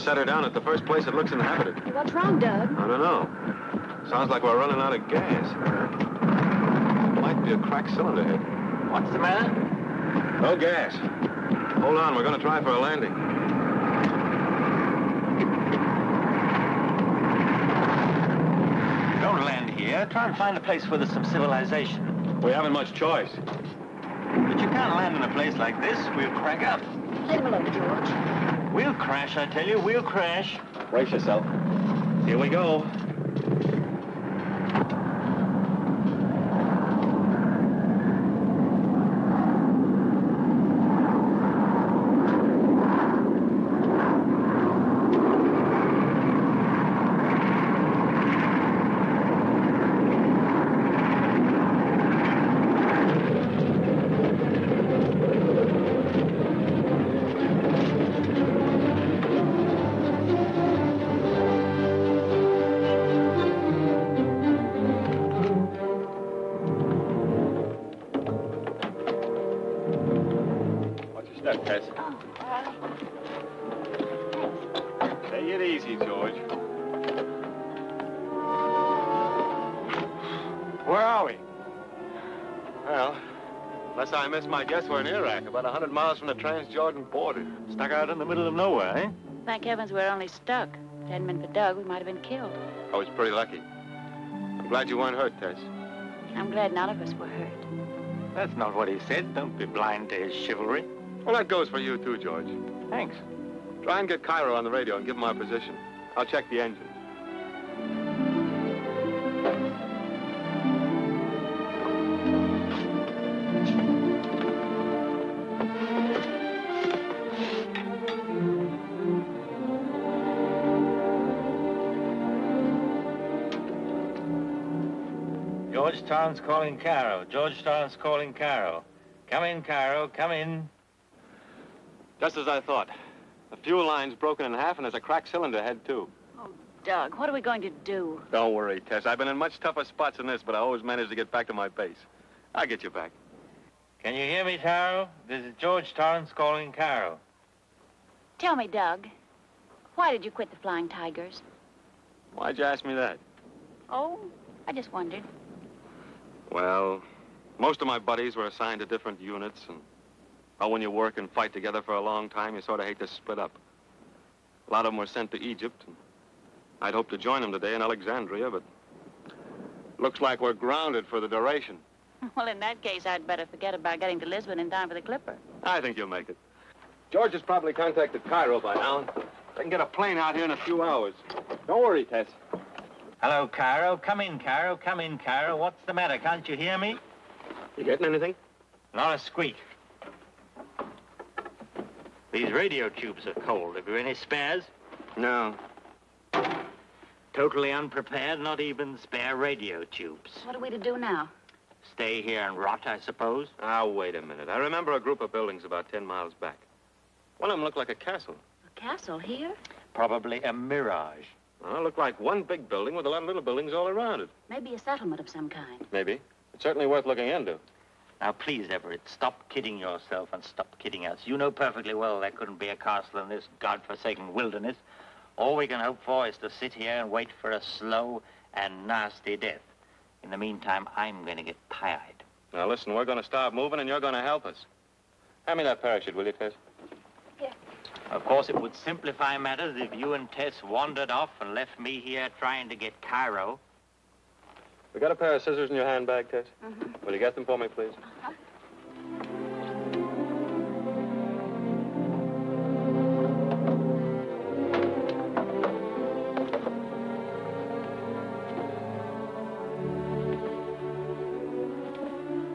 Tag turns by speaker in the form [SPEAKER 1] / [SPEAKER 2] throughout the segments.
[SPEAKER 1] set her down at the first place that looks inhabited.
[SPEAKER 2] What's wrong, Doug?
[SPEAKER 1] I don't know. Sounds like we're running out of gas. Might be a cracked cylinder head.
[SPEAKER 3] What's the matter?
[SPEAKER 1] No gas. Hold on, we're going to try for a landing.
[SPEAKER 3] Don't land here. Try and find a place where there's some civilization.
[SPEAKER 1] We haven't much choice.
[SPEAKER 3] But you can't land in a place like this. We'll crack up.
[SPEAKER 2] Let him alone, George.
[SPEAKER 3] We'll crash, I tell you. We'll crash.
[SPEAKER 1] Brace yourself. Here we go. Take it easy, George. Where are we? Well, unless I miss my guess, we're in Iraq, about 100 miles from the Transjordan border.
[SPEAKER 3] Stuck out in the middle of nowhere, eh?
[SPEAKER 2] Thank heavens we're only stuck. If it hadn't been for Doug, we might have been killed.
[SPEAKER 1] I was pretty lucky. I'm glad you weren't hurt, Tess.
[SPEAKER 2] I'm glad none of us were hurt.
[SPEAKER 3] That's not what he said. Don't be blind to his chivalry.
[SPEAKER 1] Well, that goes for you, too, George.
[SPEAKER 3] Thanks.
[SPEAKER 1] Try and get Cairo on the radio and give him our position. I'll check the engine.
[SPEAKER 3] Georgetown's calling Cairo. Georgetown's calling Cairo. Come in, Cairo. Come in.
[SPEAKER 1] Just as I thought. The fuel line's broken in half, and there's a cracked cylinder head, too.
[SPEAKER 2] Oh, Doug, what are we going to do?
[SPEAKER 1] Don't worry, Tess. I've been in much tougher spots than this, but I always manage to get back to my base. I'll get you back.
[SPEAKER 3] Can you hear me, Cairo? This is Georgetown's calling Cairo.
[SPEAKER 2] Tell me, Doug, why did you quit the Flying Tigers?
[SPEAKER 1] Why'd you ask me that?
[SPEAKER 2] Oh, I just wondered.
[SPEAKER 1] Well, most of my buddies were assigned to different units, and when you work and fight together for a long time, you sort of hate to split up. A lot of them were sent to Egypt, and I'd hoped to join them today in Alexandria, but looks like we're grounded for the duration.
[SPEAKER 2] Well, in that case, I'd better forget about getting to Lisbon in time for the Clipper.
[SPEAKER 1] I think you'll make it. George has probably contacted Cairo by now. They can get a plane out here in a few hours. Don't worry, Tess.
[SPEAKER 3] Hello, Cairo. Come in, Cairo. Come in, Cairo. What's the matter? Can't you hear me?
[SPEAKER 1] You getting anything?
[SPEAKER 3] Not a squeak. These radio tubes are cold. Have you any spares?
[SPEAKER 1] No.
[SPEAKER 3] Totally unprepared, not even spare radio tubes.
[SPEAKER 2] What are we to do now?
[SPEAKER 3] Stay here and rot, I suppose?
[SPEAKER 1] Ah, wait a minute. I remember a group of buildings about 10 miles back. One of them looked like a castle.
[SPEAKER 2] A castle here?
[SPEAKER 3] Probably a mirage.
[SPEAKER 1] Well, it looked like one big building with a lot of little buildings all around it.
[SPEAKER 2] Maybe a settlement of some kind.
[SPEAKER 1] Maybe. It's certainly worth looking into.
[SPEAKER 3] Now, please, Everett, stop kidding yourself and stop kidding us. You know perfectly well there couldn't be a castle in this godforsaken wilderness. All we can hope for is to sit here and wait for a slow and nasty death. In the meantime, I'm going to get pie-eyed.
[SPEAKER 1] Now, listen, we're going to start moving, and you're going to help us. Hand me that parachute, will you, Tess?
[SPEAKER 2] Here.
[SPEAKER 3] Of course, it would simplify matters if you and Tess wandered off and left me here trying to get Cairo.
[SPEAKER 1] We got a pair of scissors in your handbag, Tess?
[SPEAKER 2] Mm-hmm.
[SPEAKER 1] Will you get them for me, please?
[SPEAKER 2] Uh-huh.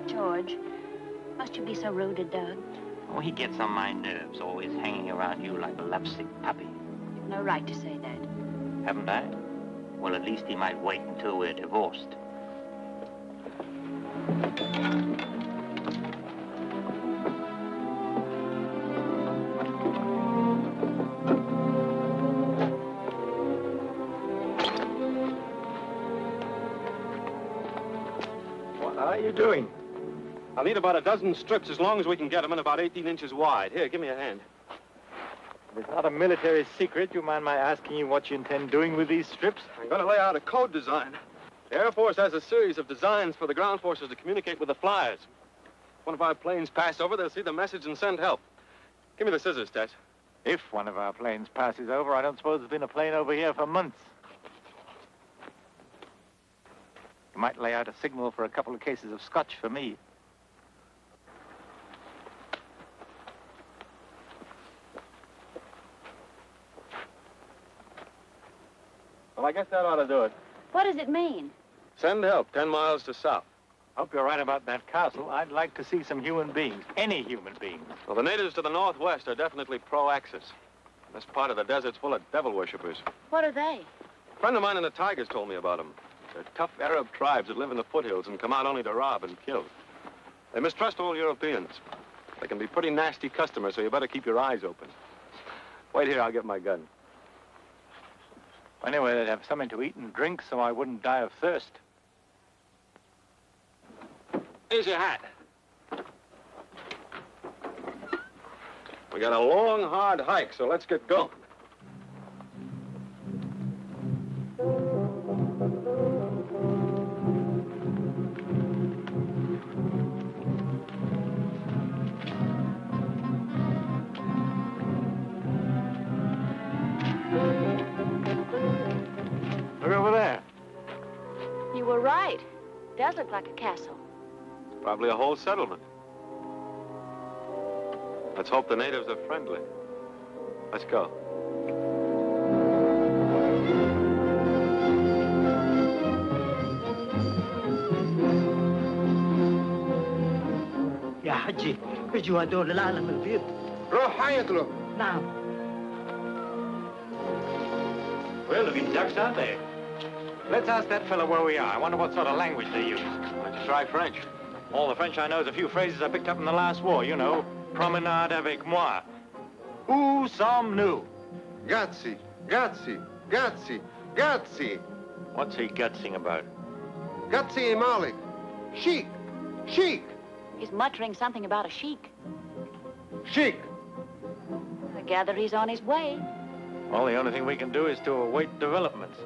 [SPEAKER 2] George, must you be so rude to Doug?
[SPEAKER 3] Oh, he gets on my nerves, always hanging around you like a lovesick puppy.
[SPEAKER 2] You've no right to say that.
[SPEAKER 3] Haven't I? Well, at least he might wait until we're divorced.
[SPEAKER 1] What are you doing? I'll need about a dozen strips as long as we can get them and about 18 inches wide. Here, give me a hand.
[SPEAKER 4] If it's not a military secret, you mind my asking you what you intend doing with these strips?
[SPEAKER 1] I'm going to lay out a code design. The Air Force has a series of designs for the ground forces to communicate with the flyers. If one of our planes pass over, they'll see the message and send help. Give me the scissors, Tesh.
[SPEAKER 4] If one of our planes passes over, I don't suppose there's been a plane over here for months. You might lay out a signal for a couple of cases of scotch for me.
[SPEAKER 1] Well, I guess that ought to do it.
[SPEAKER 2] What does it mean?
[SPEAKER 1] Send help 10 miles to south.
[SPEAKER 4] Hope you're right about that castle. I'd like to see some human beings. Any human beings.
[SPEAKER 1] Well, the natives to the northwest are definitely pro-Axis. This part of the desert's full of devil worshippers.
[SPEAKER 2] What are they?
[SPEAKER 1] A friend of mine in the Tigers told me about them. They're tough Arab tribes that live in the foothills and come out only to rob and kill. They mistrust all Europeans. They can be pretty nasty customers, so you better keep your eyes open. Wait here, I'll get my gun.
[SPEAKER 4] Anyway, they'd have something to eat and drink so I wouldn't die of thirst.
[SPEAKER 1] Here's your hat. We got a long, hard hike, so let's get going.
[SPEAKER 4] Look over there.
[SPEAKER 2] You were right. It does look like a castle.
[SPEAKER 1] Probably a whole settlement. Let's hope the natives are friendly. Let's go.
[SPEAKER 5] يا حجي اجوا هدول العالم البيض.
[SPEAKER 6] روح حيط له.
[SPEAKER 5] نعم.
[SPEAKER 4] Well, there've been ducks, aren't there? Let's ask that fellow where we are. I wonder what sort of language they use.
[SPEAKER 1] Why don't you try French?
[SPEAKER 4] All the French I know is a few phrases I picked up in the last war, you know. Promenade avec moi. Où sommes-nous?
[SPEAKER 6] Grazie, grazie, grazie, grazie.
[SPEAKER 4] What's he gutsing about?
[SPEAKER 6] Grazie Malik. Chic, chic,
[SPEAKER 2] He's muttering something about a sheik.
[SPEAKER 6] chic.
[SPEAKER 2] I gather he's on his way.
[SPEAKER 4] Well, the only thing we can do is to await developments.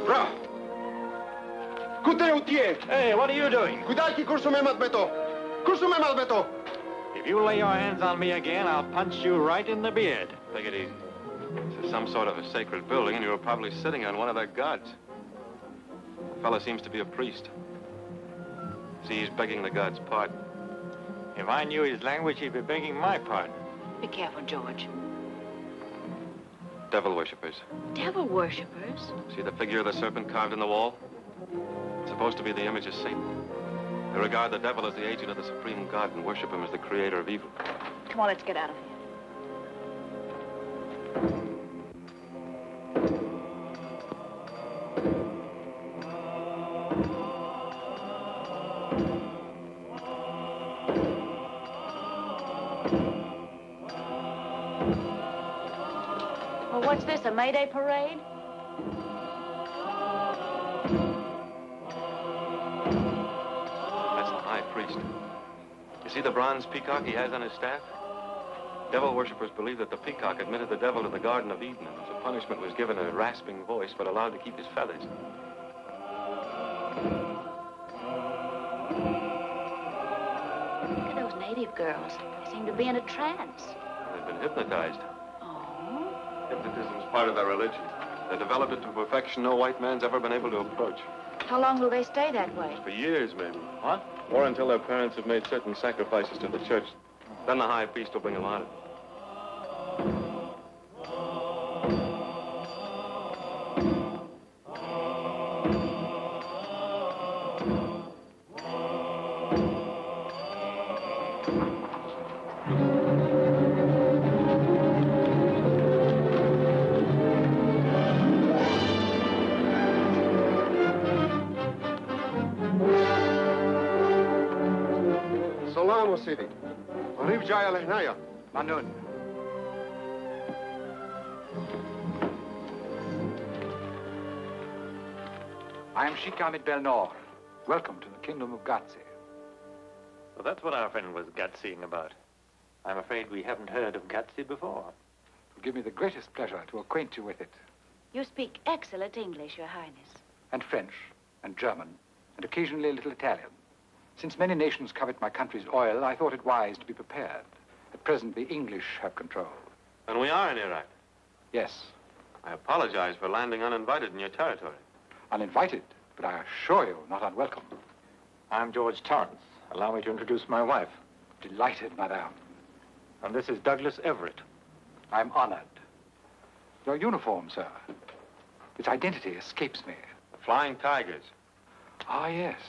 [SPEAKER 6] Ra. Kute utie.
[SPEAKER 4] Hey, what are you doing?
[SPEAKER 6] Kudaki kursume matbeto. Kursume matbeto.
[SPEAKER 4] If you lay your hands on me again, I'll punch you right in the beard.
[SPEAKER 1] Take it easy. This is some sort of a sacred building, and you were probably sitting on one of their gods. The fella seems to be a priest. See, he's begging the god's pardon.
[SPEAKER 4] If I knew his language, he'd be begging my pardon.
[SPEAKER 2] Be careful, George.
[SPEAKER 1] Devil worshippers.
[SPEAKER 2] Devil worshippers?
[SPEAKER 1] See the figure of the serpent carved in the wall? It's supposed to be the image of Satan. They regard the devil as the agent of the supreme god and worship him as the creator of evil.
[SPEAKER 2] Come on, let's get out of here. Well, what's this, a May Day parade?
[SPEAKER 1] That's the high priest. You see the bronze peacock he has on his staff? Devil worshippers believe that the peacock admitted the devil to the Garden of Eden, and as a punishment was given a rasping voice, but allowed to keep his feathers.
[SPEAKER 2] Look at those native girls. They seem to be in a trance.
[SPEAKER 1] They've been hypnotized.
[SPEAKER 2] Oh?
[SPEAKER 1] Hypnotism's part of their religion. They developed it to a perfection no white man's ever been able to approach.
[SPEAKER 2] How long will they stay that way?
[SPEAKER 1] For years, maybe.
[SPEAKER 4] What?
[SPEAKER 1] Or until their parents have made certain sacrifices to the church. Then the high priest will bring them out of it.
[SPEAKER 6] سلام سيدي. قريب جاي لهنايا.
[SPEAKER 4] Manon.
[SPEAKER 7] I am Sheikh Ahmed Belnor. Welcome to the Kingdom of Gatsy.
[SPEAKER 4] Well, that's what our friend was gutsying about. I'm afraid we haven't heard of Gutsy before.
[SPEAKER 7] It will give me the greatest pleasure to acquaint you with it.
[SPEAKER 2] You speak excellent English, Your Highness.
[SPEAKER 7] And French, and German, and occasionally a little Italian. Since many nations covet my country's oil, I thought it wise to be prepared. At present, the English have control.
[SPEAKER 1] And we are in Iraq.
[SPEAKER 7] Yes,
[SPEAKER 1] I apologize for landing uninvited in your territory.
[SPEAKER 7] uninvited, but I assure you, not unwelcome.
[SPEAKER 4] I'm George Torrance. Allow me to introduce my wife.
[SPEAKER 7] Delighted, madame.
[SPEAKER 4] And this is Douglas Everett.
[SPEAKER 7] I'm honored. Your uniform, sir. Its identity escapes me.
[SPEAKER 1] The Flying Tigers.
[SPEAKER 7] Ah, yes.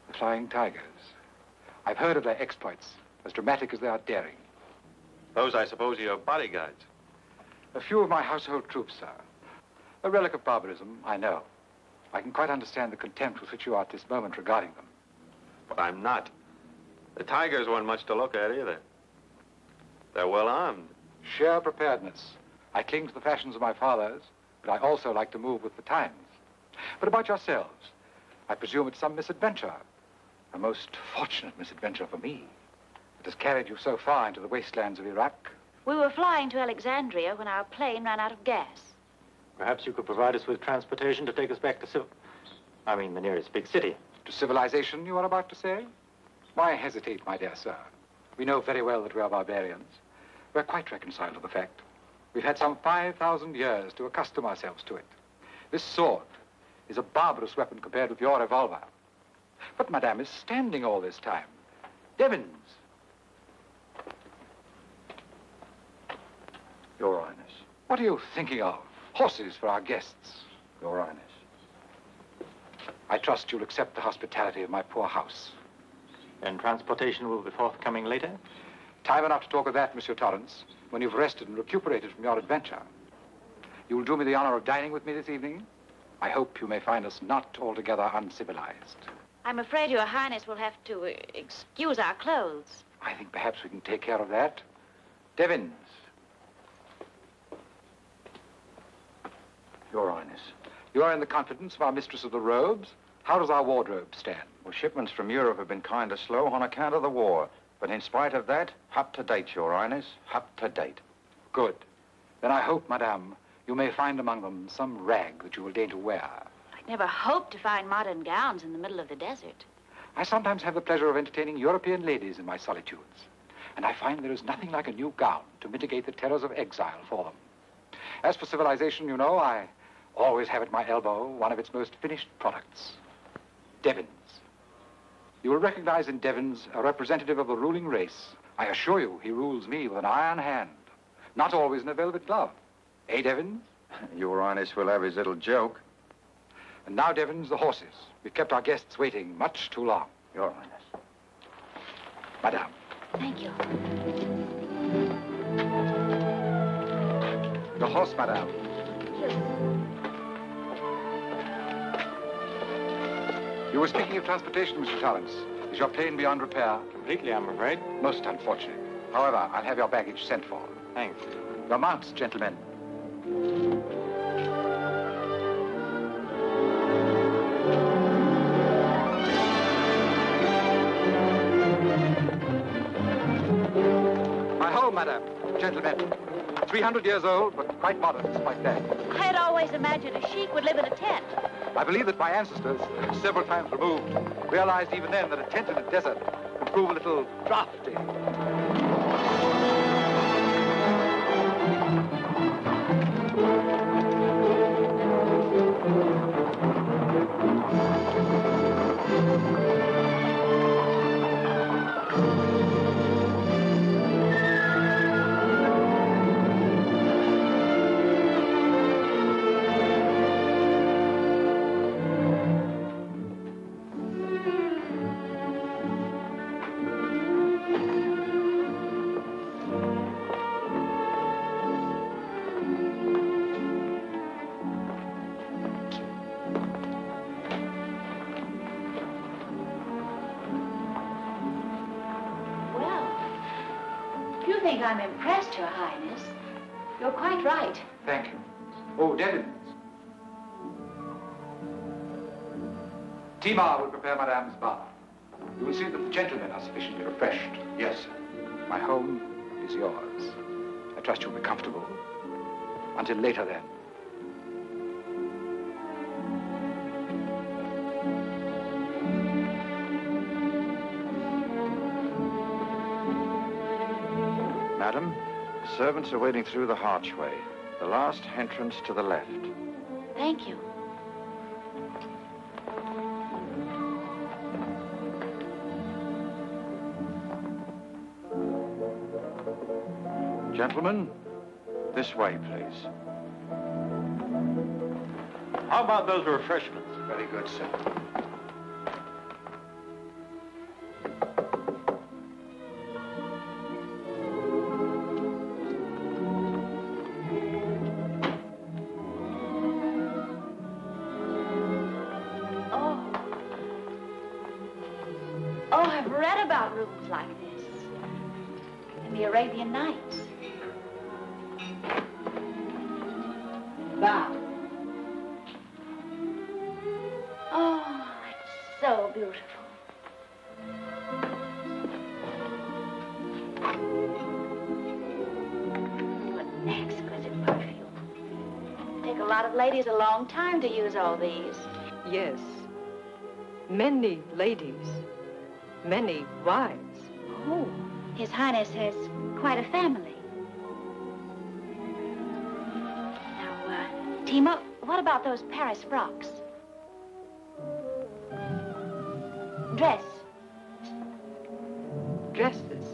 [SPEAKER 7] The Flying Tigers. I've heard of their exploits, as dramatic as they are daring.
[SPEAKER 1] Those, I suppose, are your bodyguards.
[SPEAKER 7] A few of my household troops, sir. A relic of barbarism, I know. I can quite understand the contempt with which you are at this moment regarding them.
[SPEAKER 1] But I'm not. The Tigers weren't much to look at either. They're well armed.
[SPEAKER 7] Sheer preparedness. I cling to the fashions of my fathers, but I also like to move with the times. But about yourselves, I presume it's some misadventure. A most fortunate misadventure for me. It has carried you so far into the wastelands of Iraq.
[SPEAKER 2] We were flying to Alexandria when our plane ran out of gas.
[SPEAKER 4] Perhaps you could provide us with transportation to take us back to the nearest big city.
[SPEAKER 7] To civilization, you are about to say? Why hesitate, my dear sir? We know very well that we are barbarians. We're quite reconciled to the fact. We've had some 5,000 years to accustom ourselves to it. This sword is a barbarous weapon compared with your revolver. But Madame is standing all this time. Devons.
[SPEAKER 8] Your Highness.
[SPEAKER 7] What are you thinking of? Horses for our guests.
[SPEAKER 8] Your Highness.
[SPEAKER 7] I trust you'll accept the hospitality of my poor house.
[SPEAKER 4] And transportation will be forthcoming later?
[SPEAKER 7] Time enough to talk of that, Monsieur Torrance, when you've rested and recuperated from your adventure. You will do me the honor of dining with me this evening? I hope you may find us not altogether uncivilized.
[SPEAKER 2] I'm afraid Your Highness will have to excuse our clothes.
[SPEAKER 7] I think perhaps we can take care of that. Devons.
[SPEAKER 8] Your Highness.
[SPEAKER 7] You are in the confidence of our mistress of the robes. How does our wardrobe stand?
[SPEAKER 8] Well, shipments from Europe have been kind of slow on account of the war. But in spite of that, up to date, Your Highness. Up to date.
[SPEAKER 7] Good. Then I hope, Madame, you may find among them some rag that you will deign to wear.
[SPEAKER 2] I'd never hoped to find modern gowns in the middle of the desert.
[SPEAKER 7] I sometimes have the pleasure of entertaining European ladies in my solitudes. And I find there is nothing like a new gown to mitigate the terrors of exile for them. As for civilization, you know, I always have at my elbow one of its most finished products. Devons. You will recognize in Devons a representative of the ruling race. I assure you, he rules me with an iron hand. Not always in a velvet glove. Eh, Devons?
[SPEAKER 8] Your Highness will have his little joke.
[SPEAKER 7] And now, Devons, the horses. We've kept our guests waiting much too long.
[SPEAKER 8] Your Highness.
[SPEAKER 7] Madame.
[SPEAKER 2] Thank you.
[SPEAKER 7] The horse, Madame. You were speaking of transportation, Mr. Torrance. Is your plane beyond repair?
[SPEAKER 4] Completely, I'm afraid.
[SPEAKER 7] Most unfortunate. However, I'll have your baggage sent for.
[SPEAKER 4] Thanks.
[SPEAKER 7] Your mounts, gentlemen. My home, madame. Gentlemen. 300 years old, but quite modern despite that.
[SPEAKER 2] I had always imagined a sheik would live in a tent.
[SPEAKER 7] I believe that my ancestors, several times removed, realized even then that a tent in a desert can prove a little drafty.
[SPEAKER 2] I'm impressed, Your Highness. You're quite right.
[SPEAKER 7] Thank you. Oh, Devons. Timar will prepare Madame's bath. You will see that the gentlemen are sufficiently refreshed.
[SPEAKER 8] Yes, sir.
[SPEAKER 7] My home is yours. I trust you'll be comfortable. Until later, then.
[SPEAKER 8] Madam, the servants are waiting through the archway. The last entrance to the left.
[SPEAKER 2] Thank you.
[SPEAKER 8] Gentlemen, this way, please.
[SPEAKER 4] How about those refreshments?
[SPEAKER 8] Very good, sir.
[SPEAKER 2] Oh, I've read about rooms like this in the Arabian Nights.
[SPEAKER 5] Bow.
[SPEAKER 2] Oh, it's so beautiful. What exquisite perfume. Take a lot of ladies a long time to use all these.
[SPEAKER 9] Yes. Many ladies. Many wives.
[SPEAKER 2] Oh, His Highness has quite a family. Now, Tima, what about those Paris frocks? Dress.
[SPEAKER 9] Dresses.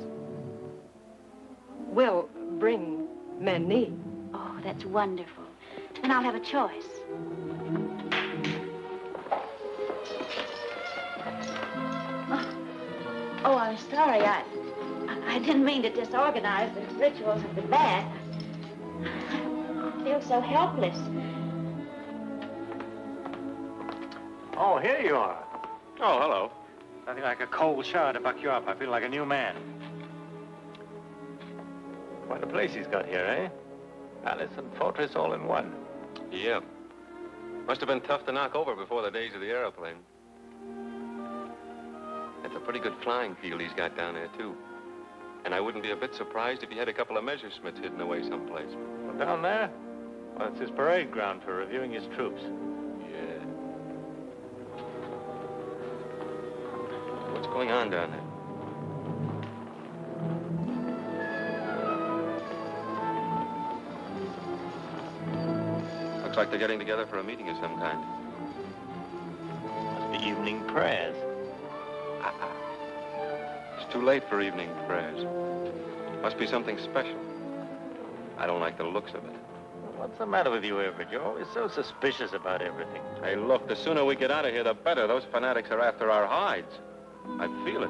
[SPEAKER 9] Well, bring many.
[SPEAKER 2] Oh, that's wonderful. Then I'll have a choice. Oh, I'm sorry. I didn't mean to disorganize the rituals of the bath. I feel so helpless.
[SPEAKER 4] Oh, here you are.
[SPEAKER 1] Oh, hello.
[SPEAKER 4] Nothing like a cold shower to buck you up. I feel like a new man. Quite a place he's got here, eh? Palace and fortress all in one.
[SPEAKER 1] Yeah. Must have been tough to knock over before the days of the airplane. It's a pretty good flying field he's got down there, too. And I wouldn't be a bit surprised if he had a couple of Messerschmitts hidden away someplace.
[SPEAKER 4] Well, down there? Well, it's his parade ground for reviewing his troops.
[SPEAKER 1] Yeah. What's going on down there? Looks like they're getting together for a meeting of some kind.
[SPEAKER 3] Must be evening prayers.
[SPEAKER 1] It's too late for evening prayers. Must be something special. I don't like the looks of it.
[SPEAKER 3] What's the matter with you, Everett? You're always so suspicious about everything.
[SPEAKER 1] Hey, look, the sooner we get out of here, the better. Those fanatics are after our hides. I feel it.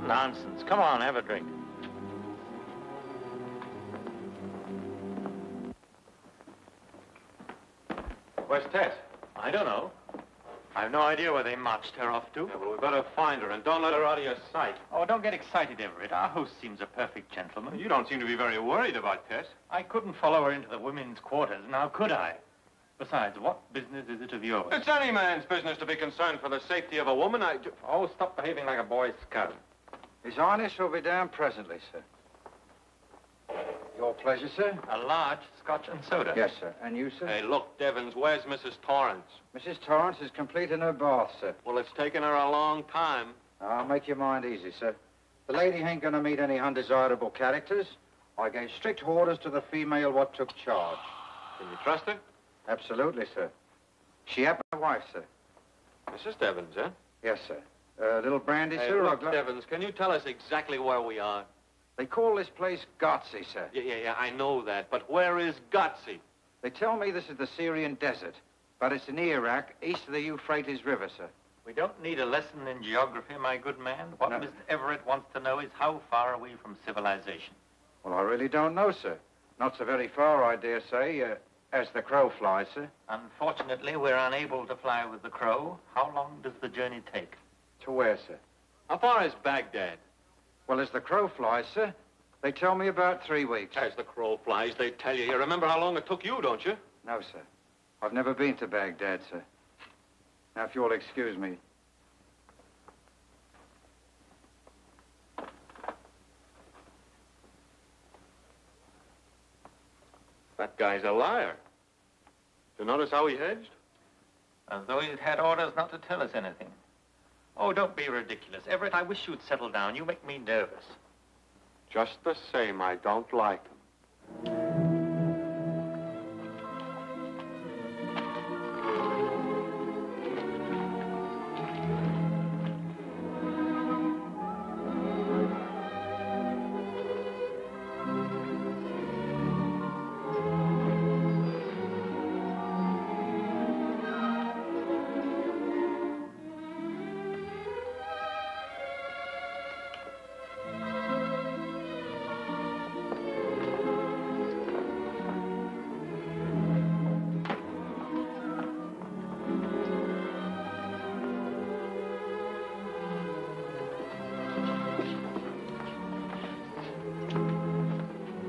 [SPEAKER 3] Nonsense. Come on, have a drink.
[SPEAKER 1] Where's Tess?
[SPEAKER 4] I don't know. I have no idea where they marched her off to.
[SPEAKER 1] Yeah, well, we better find her, and don't let her out of your sight.
[SPEAKER 3] Oh, don't get excited, Everett. Our host seems a perfect gentleman.
[SPEAKER 1] You don't seem to be very worried about Tess.
[SPEAKER 3] I couldn't follow her into the women's quarters, now could I? Besides, what business is it of yours?
[SPEAKER 1] It's any man's business to be concerned for the safety of a woman.
[SPEAKER 4] Oh, stop behaving like a Boy Scout.
[SPEAKER 8] His Highness will be down presently, sir. Your pleasure, sir?
[SPEAKER 3] A large scotch and soda.
[SPEAKER 8] Yes, sir. And you, sir?
[SPEAKER 1] Hey, look, Devons, where's Mrs. Torrance?
[SPEAKER 8] Mrs. Torrance is complete in her bath, sir.
[SPEAKER 1] Well, it's taken her a long time.
[SPEAKER 8] I'll make your mind easy, sir. The lady ain't gonna meet any undesirable characters. I gave strict orders to the female what took charge.
[SPEAKER 1] Can you trust her?
[SPEAKER 8] Absolutely, sir. She happens my wife, sir.
[SPEAKER 1] Mrs. Devons, huh?
[SPEAKER 8] Yes, sir. Little brandy,
[SPEAKER 1] Hey,
[SPEAKER 8] sir? or
[SPEAKER 1] look, Devons, can you tell us exactly where we are?
[SPEAKER 8] They call this place Gotsy, sir.
[SPEAKER 1] Yeah, I know that. But where is Gotsy?
[SPEAKER 8] They tell me this is the Syrian desert, but it's in Iraq, east of the Euphrates River, sir.
[SPEAKER 3] We don't need a lesson in geography, my good man. What
[SPEAKER 8] No.
[SPEAKER 3] Mr. Everett wants to know is how far are we from civilization?
[SPEAKER 8] Well, I really don't know, sir. Not so very far, I dare say, as the crow flies, sir.
[SPEAKER 3] Unfortunately, we're unable to fly with the crow. How long does the journey take?
[SPEAKER 8] To where, sir?
[SPEAKER 1] How far is Baghdad?
[SPEAKER 8] Well, as the crow flies, sir, they tell me about 3 weeks.
[SPEAKER 1] As the crow flies, they tell you. You remember how long it took you, don't you?
[SPEAKER 8] No, sir. I've never been to Baghdad, sir. Now, if you'll excuse me.
[SPEAKER 1] That guy's a liar. You notice how he hedged?
[SPEAKER 3] As though he'd had orders not to tell us anything. Oh, don't be ridiculous. Everett, I wish you'd settle down. You make me nervous.
[SPEAKER 1] Just the same, I don't like him.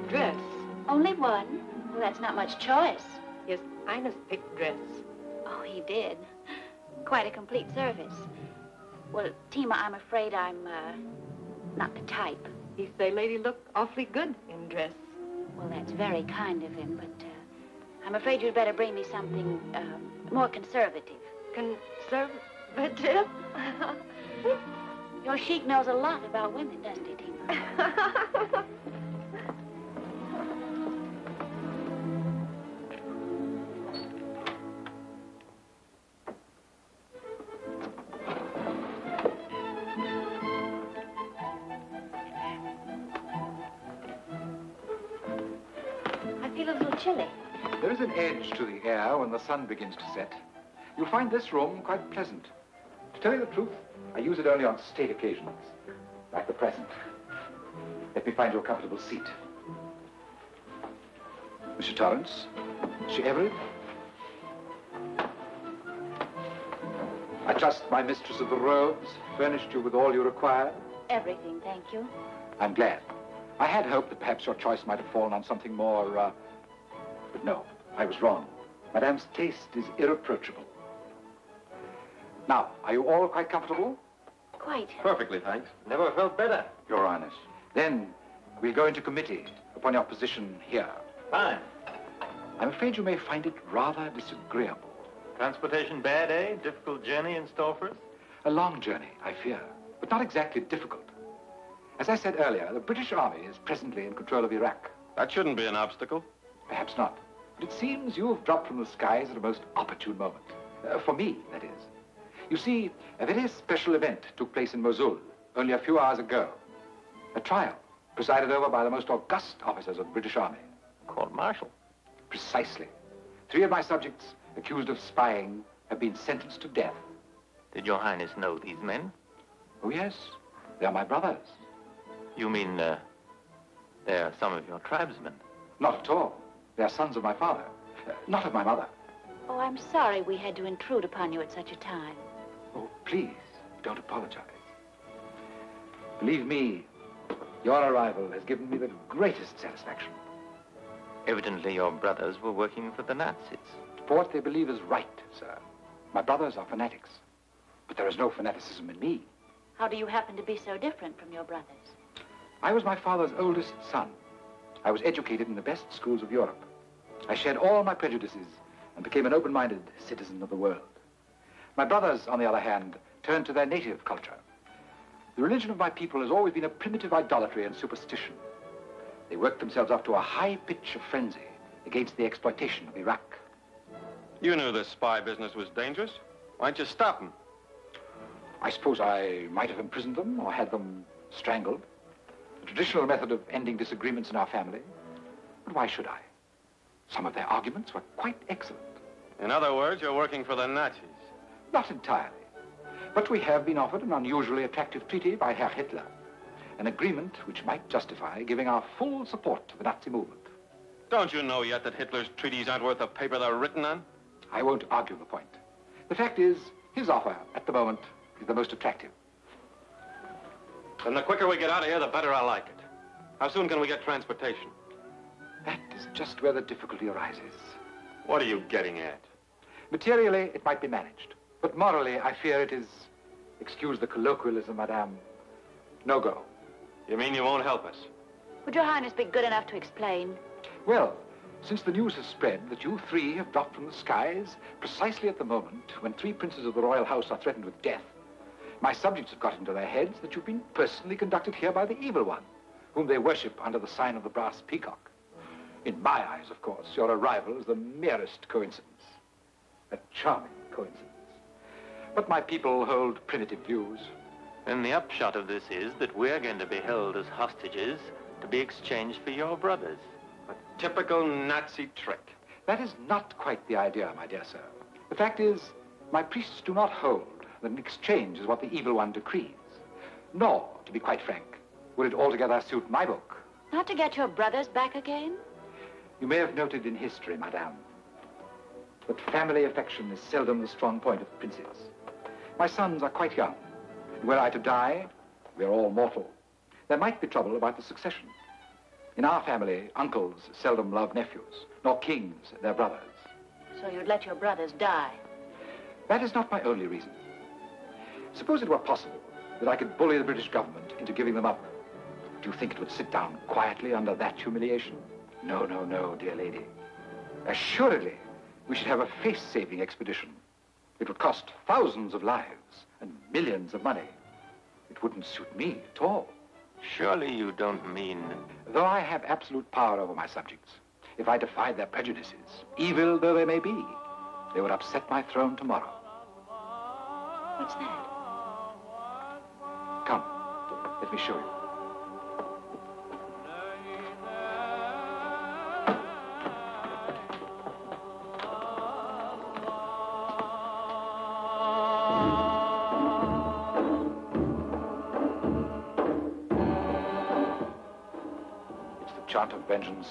[SPEAKER 9] Dress.
[SPEAKER 2] Only one? Well, that's not much choice.
[SPEAKER 9] Yes, Ines picked dress.
[SPEAKER 2] Oh, he did. Quite a complete service. Well, Tima, I'm afraid I'm, not the type.
[SPEAKER 9] He say lady look awfully good in dress.
[SPEAKER 2] Well, that's very kind of him, but, I'm afraid you'd better bring me something, more conservative.
[SPEAKER 9] Conservative?
[SPEAKER 2] Your sheik knows a lot about women, doesn't he, Tima? I feel a little chilly.
[SPEAKER 7] There is an edge to the air when the sun begins to set. You'll find this room quite pleasant. To tell you the truth, I use it only on state occasions, like the present. Let me find you a comfortable seat. Mr. Torrance, Mr. Everett. I trust my mistress of the robes furnished you with all you required.
[SPEAKER 2] Everything, thank you.
[SPEAKER 7] I'm glad. I had hoped that perhaps your choice might have fallen on something more, but no, I was wrong. Madame's taste is irreproachable. Now, are you all quite comfortable?
[SPEAKER 2] Quite.
[SPEAKER 1] Perfectly, thanks.
[SPEAKER 4] Never felt better.
[SPEAKER 7] Your Highness. Then we'll go into committee upon your position here.
[SPEAKER 4] Fine.
[SPEAKER 7] I'm afraid you may find it rather disagreeable.
[SPEAKER 4] Transportation bad, eh? Difficult journey in store for us?
[SPEAKER 7] A long journey, I fear, but not exactly difficult. As I said earlier, the British Army is presently in control of Iraq.
[SPEAKER 1] That shouldn't be an obstacle.
[SPEAKER 7] Perhaps not. But it seems you have dropped from the skies at a most opportune moment. For me, that is. You see, a very special event took place in Mosul only a few hours ago. A trial presided over by the most august officers of the British Army.
[SPEAKER 3] Court-martial.
[SPEAKER 7] Precisely. 3 of my subjects, accused of spying, have been sentenced to death.
[SPEAKER 3] Did your Highness know these men?
[SPEAKER 7] Oh, yes. They are my brothers.
[SPEAKER 3] You mean, they're some of your tribesmen?
[SPEAKER 7] Not at all. They are sons of my father, not of my mother.
[SPEAKER 2] Oh, I'm sorry we had to intrude upon you at such a time.
[SPEAKER 7] Oh, please, don't apologize. Believe me, your arrival has given me the greatest satisfaction.
[SPEAKER 3] Evidently your brothers were working for the Nazis.
[SPEAKER 7] For what they believe is right, sir. My brothers are fanatics. But there is no fanaticism in me.
[SPEAKER 2] How do you happen to be so different from your brothers?
[SPEAKER 7] I was my father's oldest son. I was educated in the best schools of Europe. I shed all my prejudices and became an open-minded citizen of the world. My brothers, on the other hand, turned to their native culture. The religion of my people has always been a primitive idolatry and superstition. They worked themselves up to a high pitch of frenzy against the exploitation of Iraq.
[SPEAKER 1] You knew this spy business was dangerous. Why didn't you stop them?
[SPEAKER 7] I suppose I might have imprisoned them or had them strangled. The traditional method of ending disagreements in our family. But why should I? Some of their arguments were quite excellent.
[SPEAKER 1] In other words, you're working for the Nazis.
[SPEAKER 7] Not entirely. But we have been offered an unusually attractive treaty by Herr Hitler. An agreement which might justify giving our full support to the Nazi movement.
[SPEAKER 1] Don't you know yet that Hitler's treaties aren't worth the paper they're written on?
[SPEAKER 7] I won't argue the point. The fact is, his offer at the moment is the most attractive.
[SPEAKER 1] Then the quicker we get out of here, the better I like it. How soon can we get transportation?
[SPEAKER 7] That is just where the difficulty arises.
[SPEAKER 1] What are you getting at?
[SPEAKER 7] Materially, it might be managed. But morally, I fear it is, excuse the colloquialism, madame, no go.
[SPEAKER 1] You mean you won't help us?
[SPEAKER 2] Would your Highness be good enough to explain?
[SPEAKER 7] Well, Since the news has spread that you three have dropped from the skies precisely at the moment when 3 princes of the royal house are threatened with death, my subjects have got into their heads that you've been personally conducted here by the Evil One, whom they worship under the sign of the brass peacock. In my eyes, of course, your arrival is the merest coincidence. A charming coincidence. But my people hold primitive views.
[SPEAKER 4] And the upshot of this is that we're going to be held as hostages to be exchanged for your brothers.
[SPEAKER 1] A typical Nazi trick.
[SPEAKER 7] That is not quite the idea, my dear sir. The fact is, my priests do not hold that an exchange is what the Evil One decrees. Nor, to be quite frank, would it altogether suit my book.
[SPEAKER 2] Not to get your brothers back again?
[SPEAKER 7] You may have noted in history, madame, that family affection is seldom the strong point of princes. My sons are quite young, and were I to die, we are all mortal. There might be trouble about the succession. In our family, uncles seldom love nephews, nor kings their brothers.
[SPEAKER 2] So you'd let your brothers die?
[SPEAKER 7] That is not my only reason. Suppose it were possible that I could bully the British government into giving them up. Do you think it would sit down quietly under that humiliation? No, no, no, dear lady. Assuredly, we should have a face-saving expedition. It would cost thousands of lives and millions of money. It wouldn't suit me at all.
[SPEAKER 4] Surely you don't mean...
[SPEAKER 7] Though I have absolute power over my subjects, if I defied their prejudices, evil though they may be, they would upset my throne tomorrow.
[SPEAKER 2] What's that?
[SPEAKER 7] Come, let me show you. Chant of vengeance,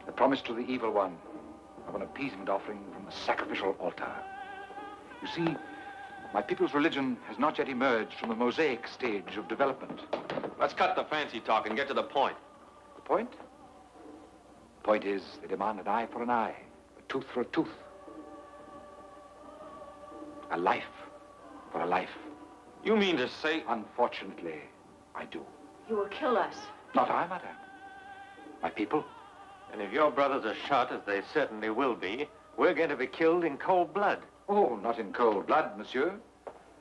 [SPEAKER 7] the promise to the Evil One of an appeasement offering from the sacrificial altar. You see, my people's religion has not yet emerged from the Mosaic stage of development.
[SPEAKER 1] Let's cut the fancy talk and get to the point.
[SPEAKER 7] The point? The point is, they demand an eye for an eye, a tooth for a tooth. A life for a life.
[SPEAKER 1] You mean to say...
[SPEAKER 7] Unfortunately, I do.
[SPEAKER 2] You will kill us.
[SPEAKER 7] Not I, madame. My people.
[SPEAKER 4] And if your brothers are shot, as they certainly will be, we're going to be killed in cold blood.
[SPEAKER 7] Oh, not in cold blood, monsieur.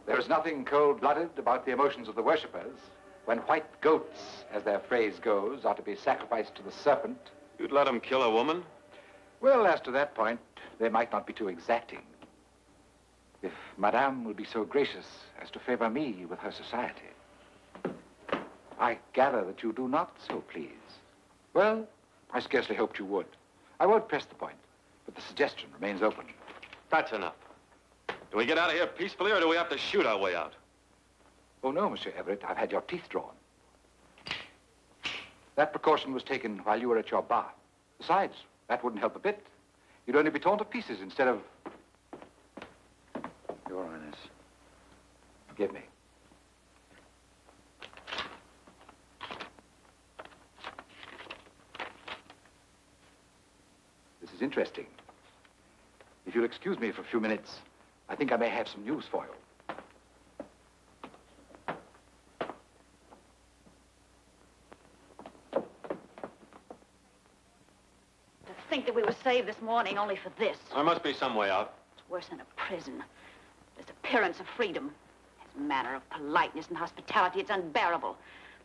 [SPEAKER 7] There is nothing cold-blooded about the emotions of the worshippers. When white goats, as their phrase goes, are to be sacrificed to the serpent.
[SPEAKER 1] You'd let them kill a woman?
[SPEAKER 7] Well, as to that point, they might not be too exacting. If madame will be so gracious as to favor me with her society. I gather that you do not so please. Well, I scarcely hoped you would. I won't press the point, but the suggestion remains open.
[SPEAKER 1] That's enough. Do we get out of here peacefully, or do we have to shoot our way out?
[SPEAKER 7] Oh, no, Monsieur Everett. I've had your teeth drawn. That precaution was taken while you were at your bar. Besides, that wouldn't help a bit. You'd only be torn to pieces instead of... Your Highness. Forgive me. This is interesting. If you'll excuse me for a few minutes, I think I may have some news for you.
[SPEAKER 2] To think that we were saved this morning only for this.
[SPEAKER 1] There must be some way out.
[SPEAKER 2] It's worse than a prison. This appearance of freedom. His manner of politeness and hospitality, it's unbearable.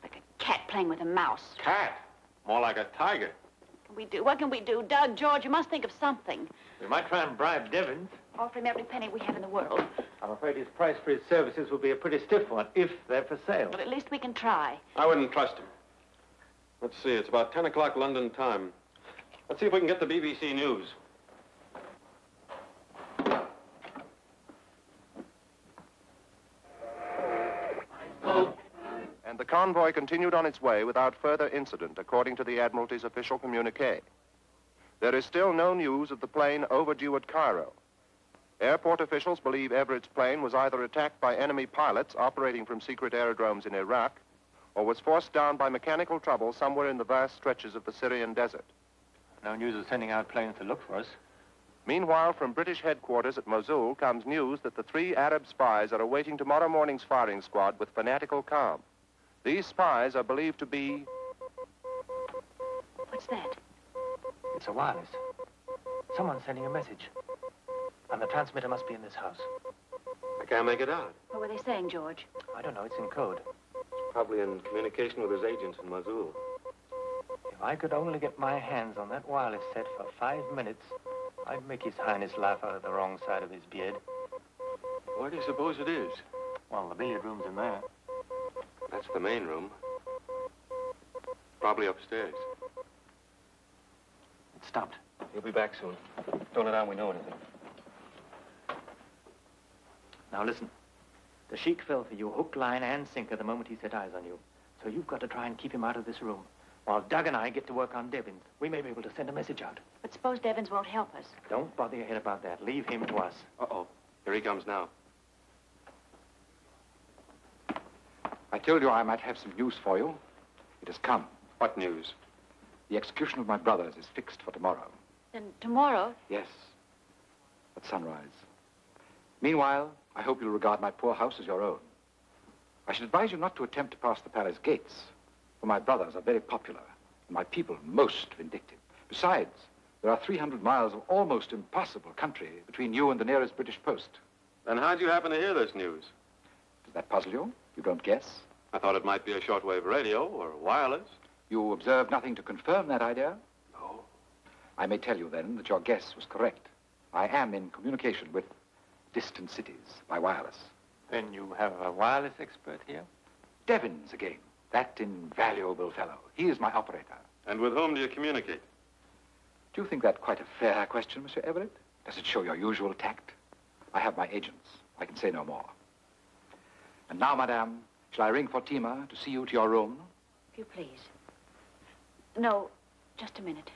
[SPEAKER 2] Like a cat playing with a mouse.
[SPEAKER 1] Cat? More like a tiger.
[SPEAKER 2] What can we do? What can we do? Doug, George, you must think of something.
[SPEAKER 4] We might try and bribe Devons.
[SPEAKER 2] Offer him every penny we have in the world.
[SPEAKER 4] I'm afraid his price for his services will be a pretty stiff one, if they're for sale.
[SPEAKER 2] But at least we can try.
[SPEAKER 1] I wouldn't trust him. Let's see, it's about 10 o'clock London time. Let's see if we can get the BBC News.
[SPEAKER 10] And the convoy continued on its way without further incident, according to the Admiralty's official communique. There is still no news of the plane overdue at Cairo. Airport officials believe Everett's plane was either attacked by enemy pilots operating from secret aerodromes in Iraq, or was forced down by mechanical trouble somewhere in the vast stretches of the Syrian desert.
[SPEAKER 4] No news of sending out planes to look for us.
[SPEAKER 10] Meanwhile, from British headquarters at Mosul comes news that the 3 Arab spies are awaiting tomorrow morning's firing squad with fanatical calm. These spies are believed to be...
[SPEAKER 2] What's that?
[SPEAKER 4] It's a wireless. Someone's sending a message. And the transmitter must be in this house.
[SPEAKER 1] I can't make it out.
[SPEAKER 2] What were they saying, George?
[SPEAKER 4] I don't know, it's in code.
[SPEAKER 1] Probably in communication with his agents in Mosul.
[SPEAKER 4] If I could only get my hands on that wireless set for 5 minutes, I'd make His Highness laugh out of the wrong side of his beard.
[SPEAKER 1] Where do you suppose it is?
[SPEAKER 4] Well, the billiard room's in there.
[SPEAKER 1] That's the main room. Probably upstairs.
[SPEAKER 4] It stopped.
[SPEAKER 1] He'll be back soon. Don't let on we know anything.
[SPEAKER 4] Now listen. The Sheik fell for you hook, line, and sinker the moment he set eyes on you. So you've got to try and keep him out of this room. While Doug and I get to work on Devins. We may be able to send a message out.
[SPEAKER 2] But suppose Devins won't help us.
[SPEAKER 4] Don't bother your head about that. Leave him to us.
[SPEAKER 1] Uh-oh. Here he comes now.
[SPEAKER 7] I told you I might have some news for you. It has come.
[SPEAKER 1] What news?
[SPEAKER 7] The execution of my brothers is fixed for tomorrow.
[SPEAKER 2] Then tomorrow?
[SPEAKER 7] Yes, at sunrise. Meanwhile, I hope you'll regard my poor house as your own. I should advise you not to attempt to pass the palace gates, for my brothers are very popular, and my people most vindictive. Besides, there are 300 miles of almost impossible country between you and the nearest British post.
[SPEAKER 1] Then how'd you happen to hear this news?
[SPEAKER 7] Does that puzzle you? You don't guess?
[SPEAKER 1] I thought it might be a shortwave radio or wireless.
[SPEAKER 7] You observed nothing to confirm that idea?
[SPEAKER 1] No.
[SPEAKER 7] I may tell you, then, that your guess was correct. I am in communication with distant cities by wireless.
[SPEAKER 4] Then you have a wireless expert here?
[SPEAKER 7] Devins again. That invaluable fellow. He is my operator.
[SPEAKER 1] And with whom do you communicate?
[SPEAKER 7] Do you think that quite a fair question, Monsieur Everett? Does it show your usual tact? I have my agents. I can say no more. And now, madame, shall I ring Fatima to see you to your room?
[SPEAKER 2] If you please. No, just a minute.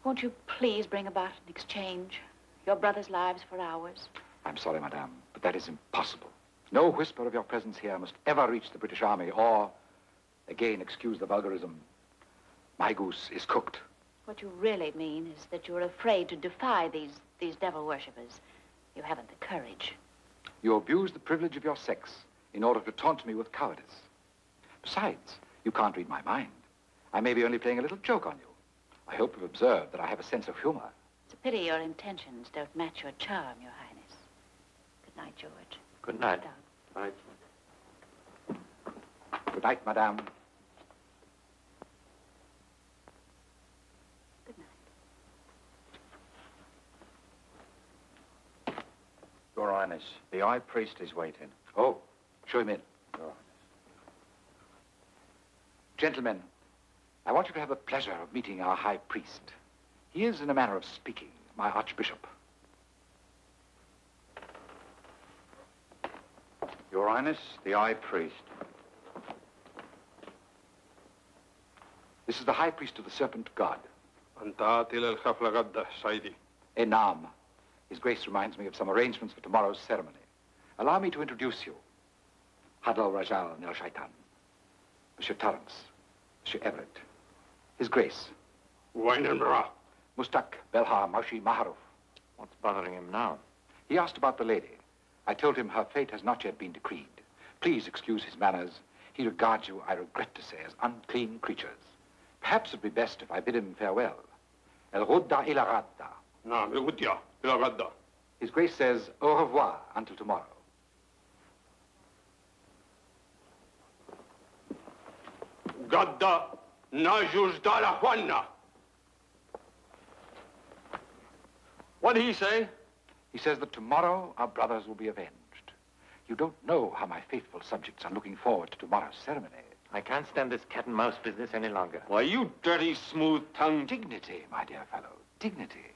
[SPEAKER 2] Won't you please bring about an exchange? Your brothers' lives for ours.
[SPEAKER 7] I'm sorry, madame, but that is impossible. No whisper of your presence here must ever reach the British Army, or, again, excuse the vulgarism, my goose is cooked.
[SPEAKER 2] What you really mean is that you're afraid to defy these devil worshippers. You haven't the courage.
[SPEAKER 7] You abuse the privilege of your sex in order to taunt me with cowardice. Besides, you can't read my mind. I may be only playing a little joke on you. I hope you've observed that I have a sense of humor.
[SPEAKER 2] It's a pity your intentions don't match your charm, Your Highness. Good night, George.
[SPEAKER 4] Good night.
[SPEAKER 2] Down.
[SPEAKER 1] Night.
[SPEAKER 7] Good night, madame.
[SPEAKER 2] Good night.
[SPEAKER 8] Your Highness, the High Priest is waiting.
[SPEAKER 7] Oh, show him in.
[SPEAKER 8] Your Highness.
[SPEAKER 7] Gentlemen, I want you to have the pleasure of meeting our High Priest. He is, in a manner of speaking, my Archbishop.
[SPEAKER 8] Your Highness, the High Priest.
[SPEAKER 7] This is the High Priest of the Serpent God.
[SPEAKER 6] Saidi.
[SPEAKER 7] Enam. His Grace reminds me of some arrangements for tomorrow's ceremony. Allow me to introduce you. Hadal Rajal Nil Shaitan. Monsieur Torrance. Monsieur Everett. His Grace.
[SPEAKER 6] Wainenbra.
[SPEAKER 7] Mustak Belha Maushi Maharuf.
[SPEAKER 4] What's bothering him now?
[SPEAKER 7] He asked about the lady. I told him her fate has not yet been decreed. Please excuse his manners. He regards you, I regret to say, as unclean creatures. Perhaps it'd be best if I bid him farewell. El Rudda ila Radda.
[SPEAKER 6] Naam, Udya, ila Gadda.
[SPEAKER 7] His Grace says au revoir until tomorrow.
[SPEAKER 6] Gadda, Najuz Dala Juana.
[SPEAKER 1] What did he say?
[SPEAKER 7] He says that tomorrow our brothers will be avenged. You don't know how my faithful subjects are looking forward to tomorrow's ceremony.
[SPEAKER 4] I can't stand this cat and mouse business any longer.
[SPEAKER 1] Why, you dirty, smooth-tongued...
[SPEAKER 7] Dignity, my dear fellow, dignity.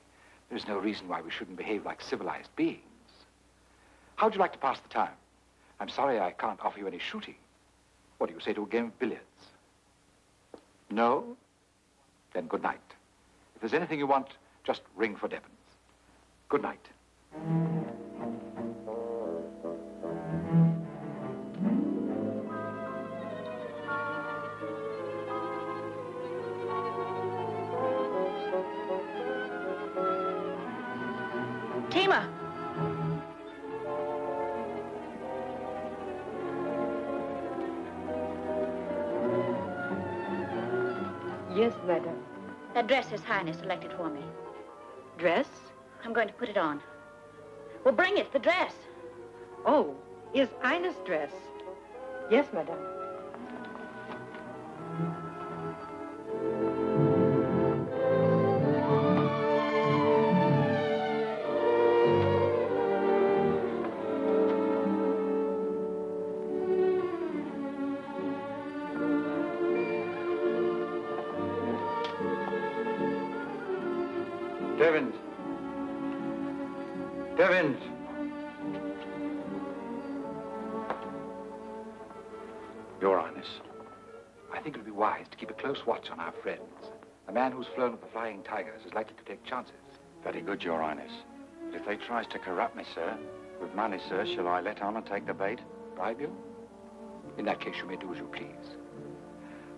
[SPEAKER 7] There's no reason why we shouldn't behave like civilized beings. How'd you like to pass the time? I'm sorry I can't offer you any shooting. What do you say to a game of billiards? No? Then good night. If there's anything you want, just ring for Devons. Good night.
[SPEAKER 2] Tima!
[SPEAKER 9] Yes, madam.
[SPEAKER 2] That dress His Highness selected for me.
[SPEAKER 9] Dress?
[SPEAKER 2] I'm going to put it on. Well, bring it, the dress.
[SPEAKER 9] Oh, His Highness dress. Yes, madame.
[SPEAKER 8] Devins. Devins.
[SPEAKER 7] Your Highness, I think it would be wise to keep a close watch on our friends. A man who's flown with the Flying Tigers is likely to take chances.
[SPEAKER 8] Very good, Your Highness. But if they tries to corrupt me, sir, with money, sir, shall I let on and take the bait?
[SPEAKER 7] Bribe you? In that case, you may do as you please.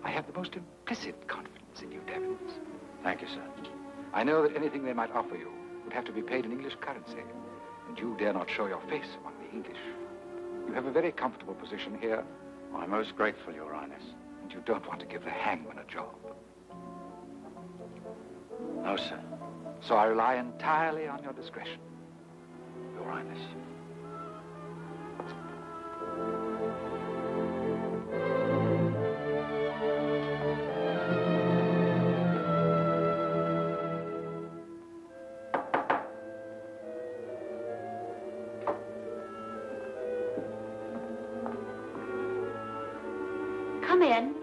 [SPEAKER 7] I have the most implicit confidence in you, Devins.
[SPEAKER 8] Thank you, sir.
[SPEAKER 7] I know that anything they might offer you would have to be paid in English currency, and you dare not show your face among the English. You have a very comfortable position here.
[SPEAKER 8] I'm most grateful, Your Highness.
[SPEAKER 7] And you don't want to give the hangman a job.
[SPEAKER 8] No, sir.
[SPEAKER 7] So I rely entirely on your discretion.
[SPEAKER 8] Your Highness.
[SPEAKER 2] Come in.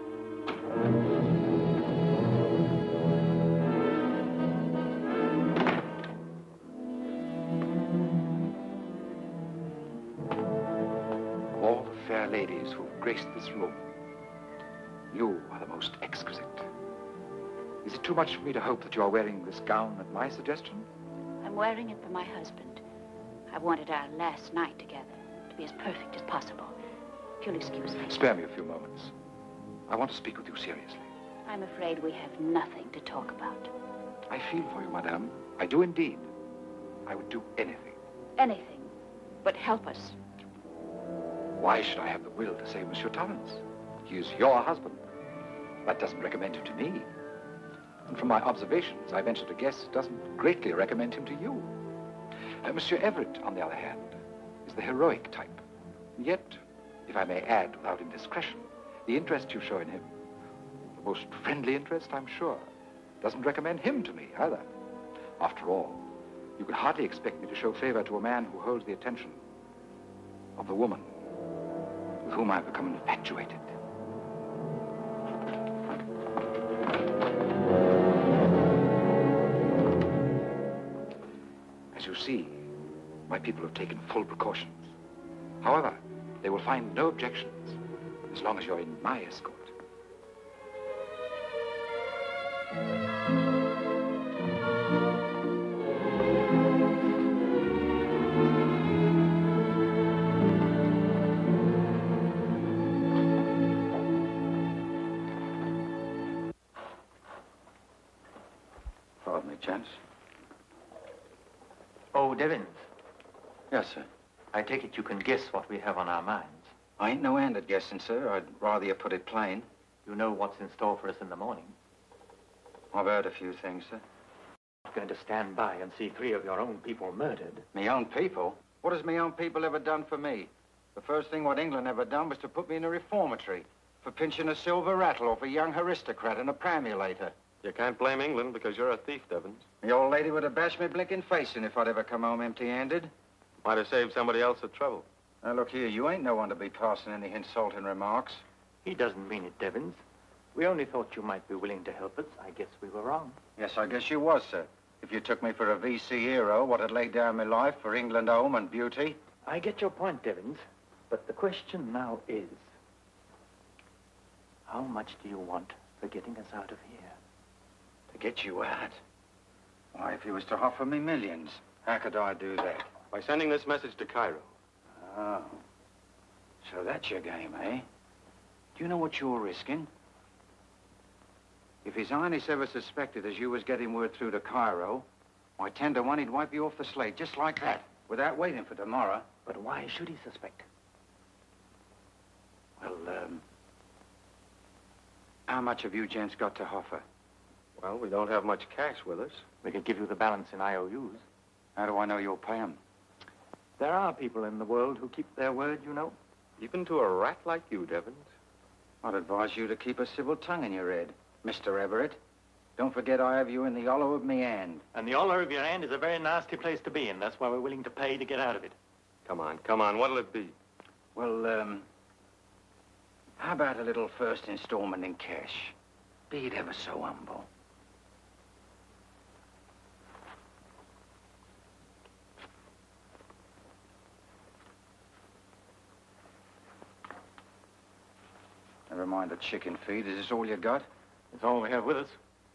[SPEAKER 7] All the fair ladies who've graced this room, you are the most exquisite. Is it too much for me to hope that you are wearing this gown at my suggestion?
[SPEAKER 2] I'm wearing it for my husband. I wanted our last night together to be as perfect as possible. If you'll excuse me.
[SPEAKER 7] Spare me a few moments. I want to speak with you seriously.
[SPEAKER 2] I'm afraid we have nothing to talk about.
[SPEAKER 7] I feel for you, madame. I do indeed. I would do anything.
[SPEAKER 2] Anything but help us.
[SPEAKER 7] Why should I have the will to save Monsieur Torrance? He is your husband. That doesn't recommend him to me. And from my observations, I venture to guess it doesn't greatly recommend him to you. Monsieur Everett, on the other hand, is the heroic type. And yet, if I may add without indiscretion, the interest you show in him, the most friendly interest, I'm sure, doesn't recommend him to me either. After all, you can hardly expect me to show favor to a man who holds the attention of the woman with whom I've become infatuated. As you see, my people have taken full precautions. However, they will find no objections as long as you're in my escort.
[SPEAKER 8] Pardon me, gents.
[SPEAKER 4] Oh, Devins,
[SPEAKER 8] Yes, sir.
[SPEAKER 4] I take it you can guess what we have on our minds.
[SPEAKER 8] I ain't no hand at guessing, sir. I'd rather you put it plain.
[SPEAKER 4] You know what's in store for us in the morning.
[SPEAKER 8] I've heard a few things, sir.
[SPEAKER 4] Not going to stand by and see 3 of your own people murdered.
[SPEAKER 8] Me own people? What has me own people ever done for me? The first thing what England ever done was to put me in a reformatory for pinching a silver rattle off a young aristocrat in a pramulator.
[SPEAKER 1] You can't blame England because you're a thief, Devins.
[SPEAKER 8] The old lady would have bashed me blinking face in if I'd ever come home empty-handed.
[SPEAKER 1] Might have saved somebody else the trouble.
[SPEAKER 8] Now, look here, you ain't no one to be passing any insulting remarks.
[SPEAKER 4] He doesn't mean it, Devins. We only thought you might be willing to help us. I guess we were wrong.
[SPEAKER 8] Yes, I guess you was, sir. If you took me for a VC hero, what had laid down my life for England, home, and beauty.
[SPEAKER 4] I get your point, Devins. But the question now is, how much do you want for getting us out of here?
[SPEAKER 8] To get you out? Why, if you was to offer me millions, how could I do that?
[SPEAKER 1] By sending this message to Cairo.
[SPEAKER 8] Oh. So that's your game, eh? Do you know what you're risking? If His Highness ever suspected as you was getting word through to Cairo, why, 10 to 1, he'd wipe you off the slate just like that, without waiting for tomorrow.
[SPEAKER 4] But why should he suspect?
[SPEAKER 8] Well, how much have you gents got to offer?
[SPEAKER 1] Well, we don't have much cash with us.
[SPEAKER 4] We could give you the balance in IOUs.
[SPEAKER 8] How do I know you'll pay 'em?
[SPEAKER 4] There are people in the world who keep their word, you know.
[SPEAKER 1] Even to a rat like you, Devins.
[SPEAKER 8] I'd advise you to keep a civil tongue in your head, Mr. Everett. Don't forget I have you in the hollow of me hand.
[SPEAKER 4] And the hollow of your hand is a very nasty place to be in. That's why we're willing to pay to get out of it.
[SPEAKER 1] Come on. What'll it be?
[SPEAKER 8] Well, how about a little first installment in cash? Be it ever so humble. Never mind the chicken feed. Is this all you got?
[SPEAKER 4] That's all we have with us.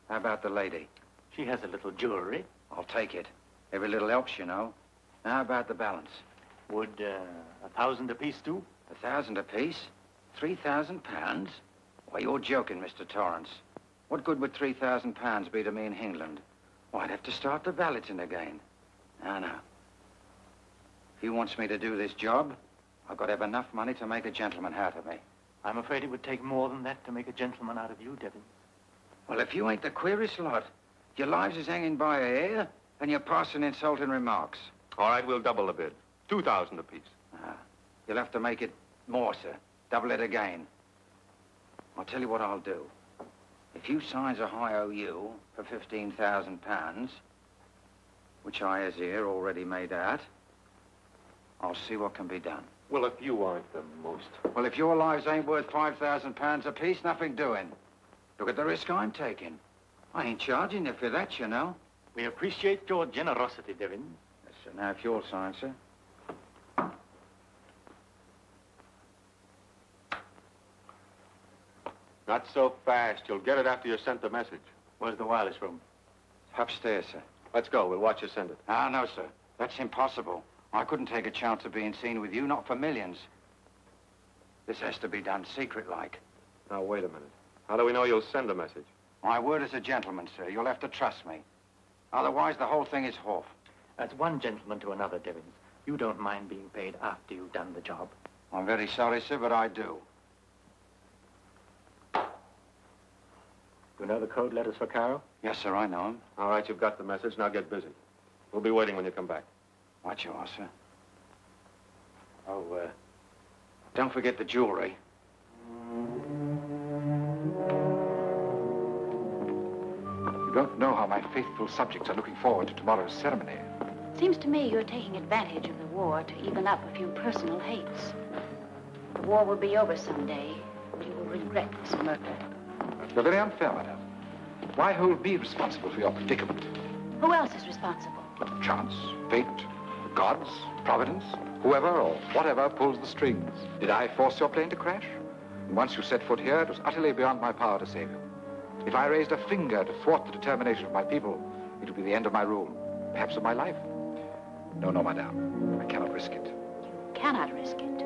[SPEAKER 8] How about the lady?
[SPEAKER 4] She has a little jewelry.
[SPEAKER 8] I'll take it. Every little helps, you know. Now, how about the balance?
[SPEAKER 4] Would 1,000 apiece do?
[SPEAKER 8] 1,000 apiece? 3,000 pounds? Why, you're joking, Mr. Torrance. What good would 3,000 pounds be to me in England? Why, I'd have to start the balloting again. No. If he wants me to do this job, I've got to have enough money to make a gentleman out of me.
[SPEAKER 4] I'm afraid it would take more than that to make a gentleman out of you, Devin.
[SPEAKER 8] Well, if you ain't the queerest lot, your lives is hanging by a hair, and you're passing insulting remarks.
[SPEAKER 1] All right, we'll double the bid. 2,000 apiece.
[SPEAKER 8] You'll have to make it more, sir. Double it again. I'll tell you what I'll do. If you signs a high OU for 15,000 pounds, which I has here already made out, I'll see what can be done.
[SPEAKER 1] Well, if you aren't the most...
[SPEAKER 8] Well, if your lives ain't worth 5,000 pounds apiece, nothing doing. Look at the risk I'm taking. I ain't charging you for that, you know.
[SPEAKER 4] We appreciate your generosity, Devin.
[SPEAKER 8] Yes, sir. Now, if you'll sign, sir.
[SPEAKER 1] Not so fast. You'll get it after you sent the message.
[SPEAKER 4] Where's the wireless room?
[SPEAKER 8] Upstairs, sir.
[SPEAKER 1] Let's go. We'll watch you send it.
[SPEAKER 8] No, sir. That's impossible. I couldn't take a chance of being seen with you, not for millions. This has to be done secret-like.
[SPEAKER 1] Now, wait a minute. How do we know you'll send a message?
[SPEAKER 8] My word as a gentleman, sir. You'll have to trust me. Otherwise, the whole thing is off.
[SPEAKER 4] That's one gentleman to another, Devins. You don't mind being paid after you've done the job.
[SPEAKER 8] I'm very sorry, sir, but I do.
[SPEAKER 4] You know the code letters for Cairo?
[SPEAKER 8] Yes, sir, I know him.
[SPEAKER 1] All right, you've got the message. Now get busy. We'll be waiting when you come back.
[SPEAKER 8] Right you are, sir. Oh, don't forget the jewelry.
[SPEAKER 7] You don't know how my faithful subjects are looking forward to tomorrow's ceremony.
[SPEAKER 2] Seems to me you're taking advantage of the war to even up a few personal hates. The war will be over someday, and you will regret this murder.
[SPEAKER 7] You're very unfair, madame. Why hold me responsible for your predicament?
[SPEAKER 2] Who else is responsible?
[SPEAKER 7] Chance, fate, the gods, providence, whoever or whatever pulls the strings. Did I force your plane to crash? And once you set foot here, it was utterly beyond my power to save you. If I raised a finger to thwart the determination of my people, it would be the end of my rule, perhaps of my life. No, madame. I cannot risk it.
[SPEAKER 2] You cannot risk it.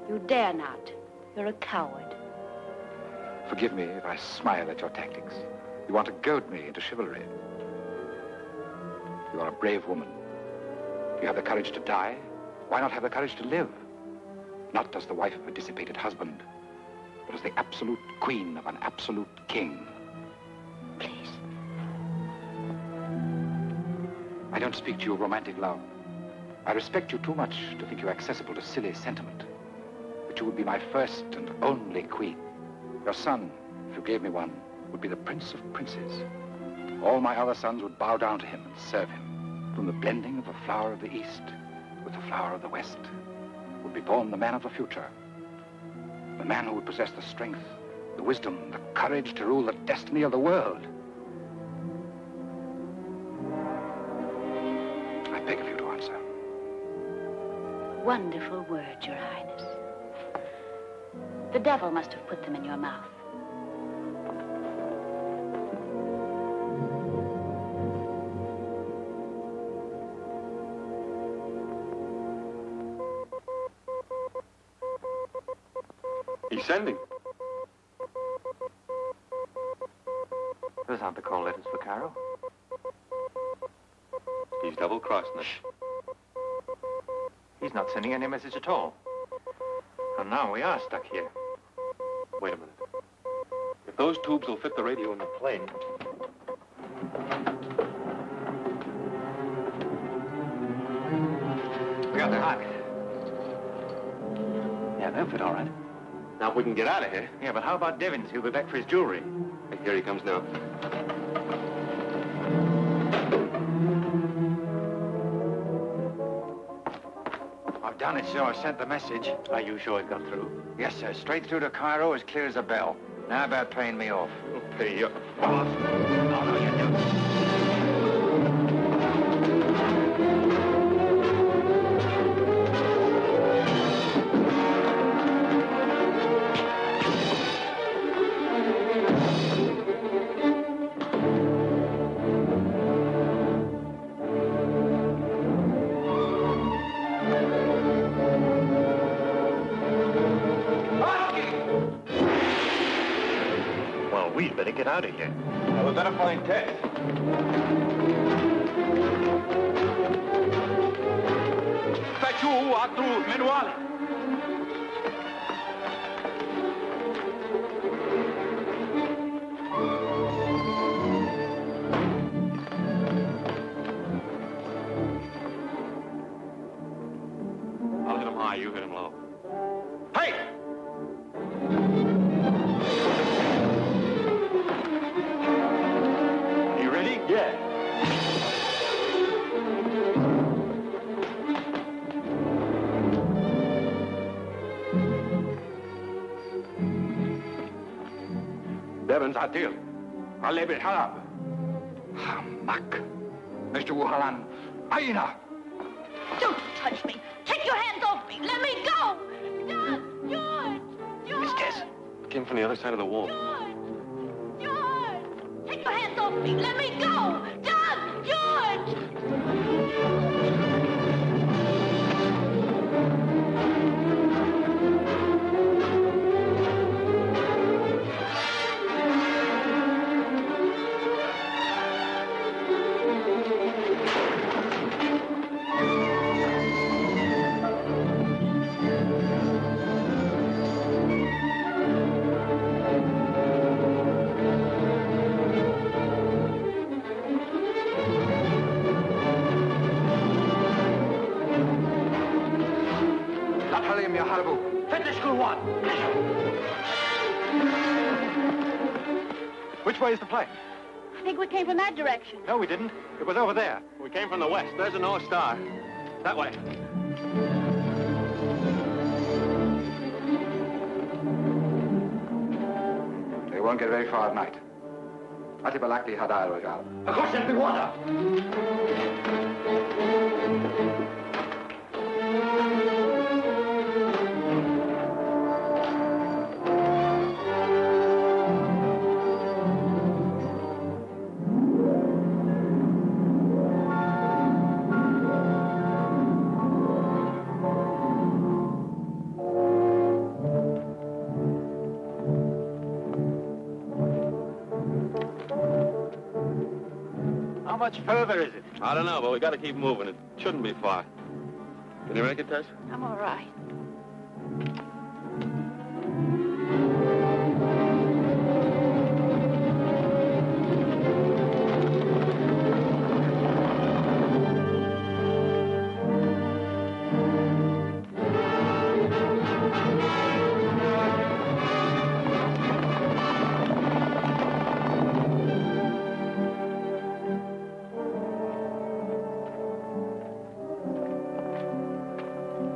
[SPEAKER 2] You dare not. You're a coward.
[SPEAKER 7] Forgive me if I smile at your tactics. You want to goad me into chivalry. You are a brave woman. If you have the courage to die, why not have the courage to live? Not as the wife of a dissipated husband, but as the absolute queen of an absolute king.
[SPEAKER 2] Please.
[SPEAKER 7] I don't speak to you of romantic love. I respect you too much to think you accessible to silly sentiment. But you would be my first and only queen. Your son, if you gave me one, would be the prince of princes. All my other sons would bow down to him and serve him. From the blending of the flower of the East with the flower of the West would be born the man of the future. The man who would possess the strength, the wisdom, the courage to rule the destiny of the world. I beg of you to answer.
[SPEAKER 2] Wonderful words, Your Highness. The devil must have put them in your mouth.
[SPEAKER 1] He's sending.
[SPEAKER 4] Those aren't the call letters for Cairo.
[SPEAKER 1] He's double-crossing us.
[SPEAKER 4] He's not sending any message at all. And now we are stuck here.
[SPEAKER 1] Wait a minute. If those tubes will fit the radio in the plane,
[SPEAKER 7] We got the hot.
[SPEAKER 4] Yeah, they'll fit all right.
[SPEAKER 1] Now, if we can get out of here.
[SPEAKER 4] Yeah, but how about Devins? He'll be back for his jewelry.
[SPEAKER 1] Here he comes now.
[SPEAKER 8] I've done it, sir. I sent the message.
[SPEAKER 4] Are you sure it got through?
[SPEAKER 8] Yes, sir. Straight through to Cairo, as clear as a bell. Now about paying me off.
[SPEAKER 1] We'll pay you
[SPEAKER 8] Boss. No, you don't.
[SPEAKER 4] Well, we'd better get out of here.
[SPEAKER 6] We better find Ted.
[SPEAKER 1] Fetchu Atu Menuale. I'll hit him high, you hit him low. Hey!
[SPEAKER 4] You ready? Yeah.
[SPEAKER 6] Devins, Adil. Alebi Halab.
[SPEAKER 7] Hamak. Mr. Wuhalan. Aina.
[SPEAKER 2] Don't touch me. Take your hands off me. Let me go. George! George!
[SPEAKER 1] Miss Tess. Came from the other side of the wall.
[SPEAKER 2] George! Take your hands off me. Let me go. George!
[SPEAKER 7] Latalim Yaharbu.
[SPEAKER 4] Finish school one. Which way is the plane?
[SPEAKER 2] I think we came from that direction.
[SPEAKER 4] No, we didn't. It was over there.
[SPEAKER 1] We came from the west. There's a North Star. That way.
[SPEAKER 7] They won't get very far at night. Atibalakti Hadal Regal.
[SPEAKER 4] Of course, there'll be water. How much further is it?
[SPEAKER 1] I don't know, but we got to keep moving. It shouldn't be far. Can you make it, Tess?
[SPEAKER 2] I'm all right.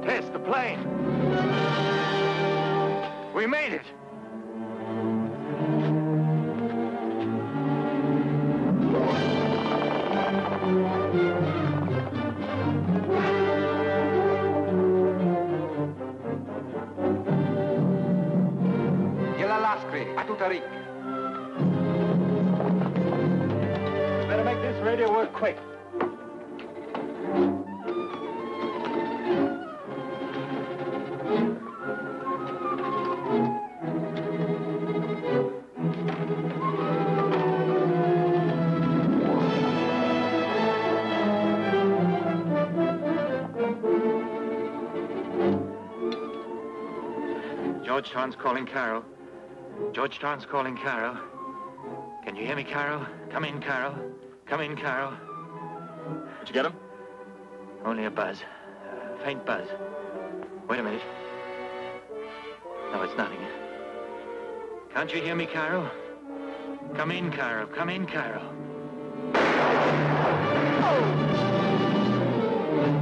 [SPEAKER 4] Tess, the plane. We made it.
[SPEAKER 7] Yelalaskri. Atutarik.
[SPEAKER 4] Better make this radio work quick.
[SPEAKER 8] Georgetown's calling Cairo. Georgetown's calling Cairo.
[SPEAKER 4] Can you hear me, Caro? Come in, Caro. Come in, Caro.
[SPEAKER 1] Did you get him?
[SPEAKER 4] Only a buzz. A faint buzz. Wait a minute. No, it's nothing. Can't you hear me, Caro? Come in, Caro. Come in, Caro.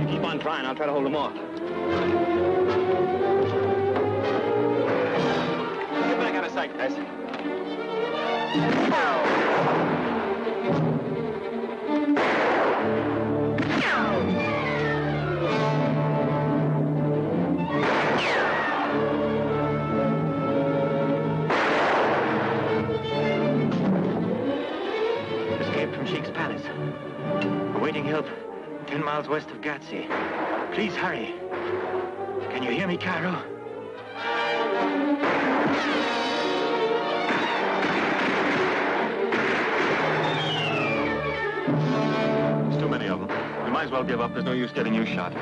[SPEAKER 1] You keep on trying. I'll try to hold him off. Get back out of sight, guys.
[SPEAKER 4] Escaped from Sheik's palace. Awaiting help 10 miles west of Gatsy. Please hurry. Can you hear me, Cairo?
[SPEAKER 1] There's too many of them. We might as well give up. There's no use getting you shot.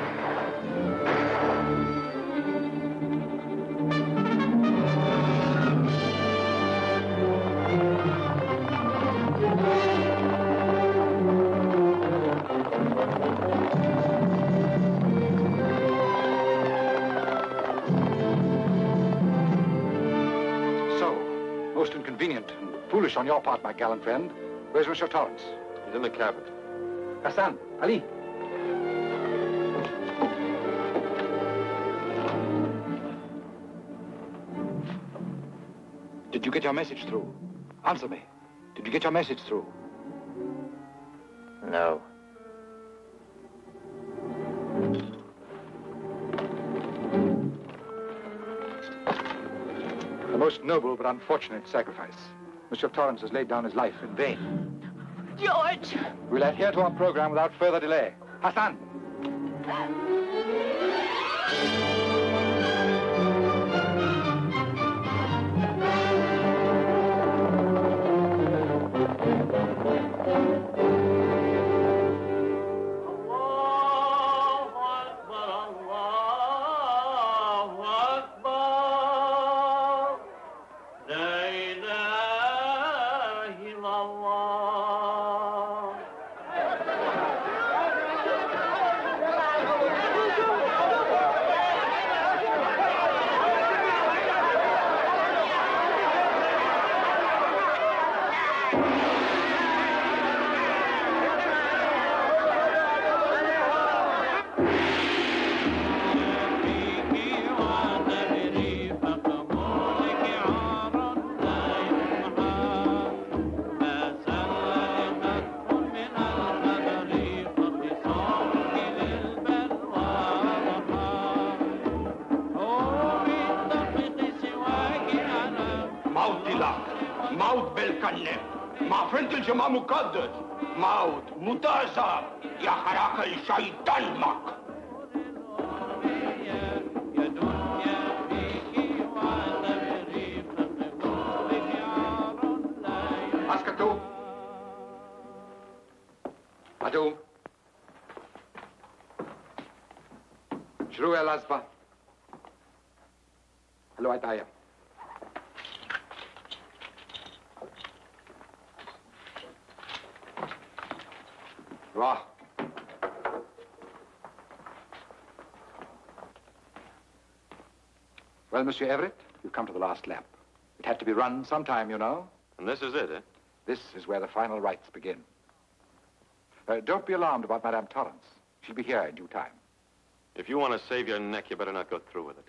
[SPEAKER 7] Most inconvenient and foolish on your part, my gallant friend. Where's Monsieur Torrance?
[SPEAKER 1] He's in the cabin.
[SPEAKER 7] Hassan, Ali. Did you get your message through? Answer me. Did you get your message through?
[SPEAKER 3] No.
[SPEAKER 7] A most noble but unfortunate sacrifice. Monsieur Torrance has laid down his life in vain.
[SPEAKER 2] George!
[SPEAKER 7] We'll adhere to our program without further delay. Hassan!
[SPEAKER 6] موت بالكنة ما فهمتش ما مقدس موت متاسف يا حراك الشيطان مك
[SPEAKER 7] اسكتوا عدو شروع يا العزبة هلو عدايا Rah. Well, Monsieur Everett, you've come to the last lap. It had to be run sometime, you know.
[SPEAKER 1] And this is it, eh?
[SPEAKER 7] This is where the final rites begin. Don't be alarmed about Madame Torrance. She'll be here in due time.
[SPEAKER 1] If you want to save your neck, you better not go through with it.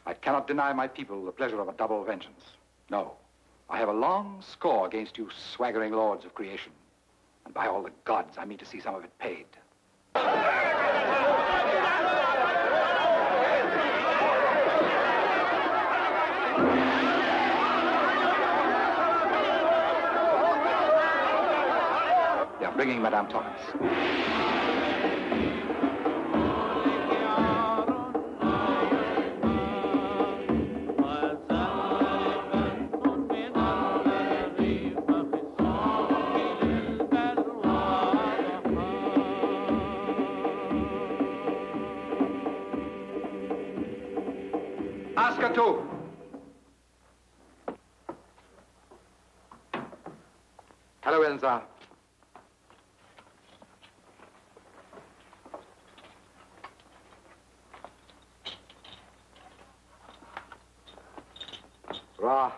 [SPEAKER 7] I cannot deny my people the pleasure of a double vengeance. No. I have a long score against you swaggering lords of creation. And by all the gods, I mean to see some of it paid. They are bringing Madame Torrance. Ascatu! Hello, Elsa. Ra.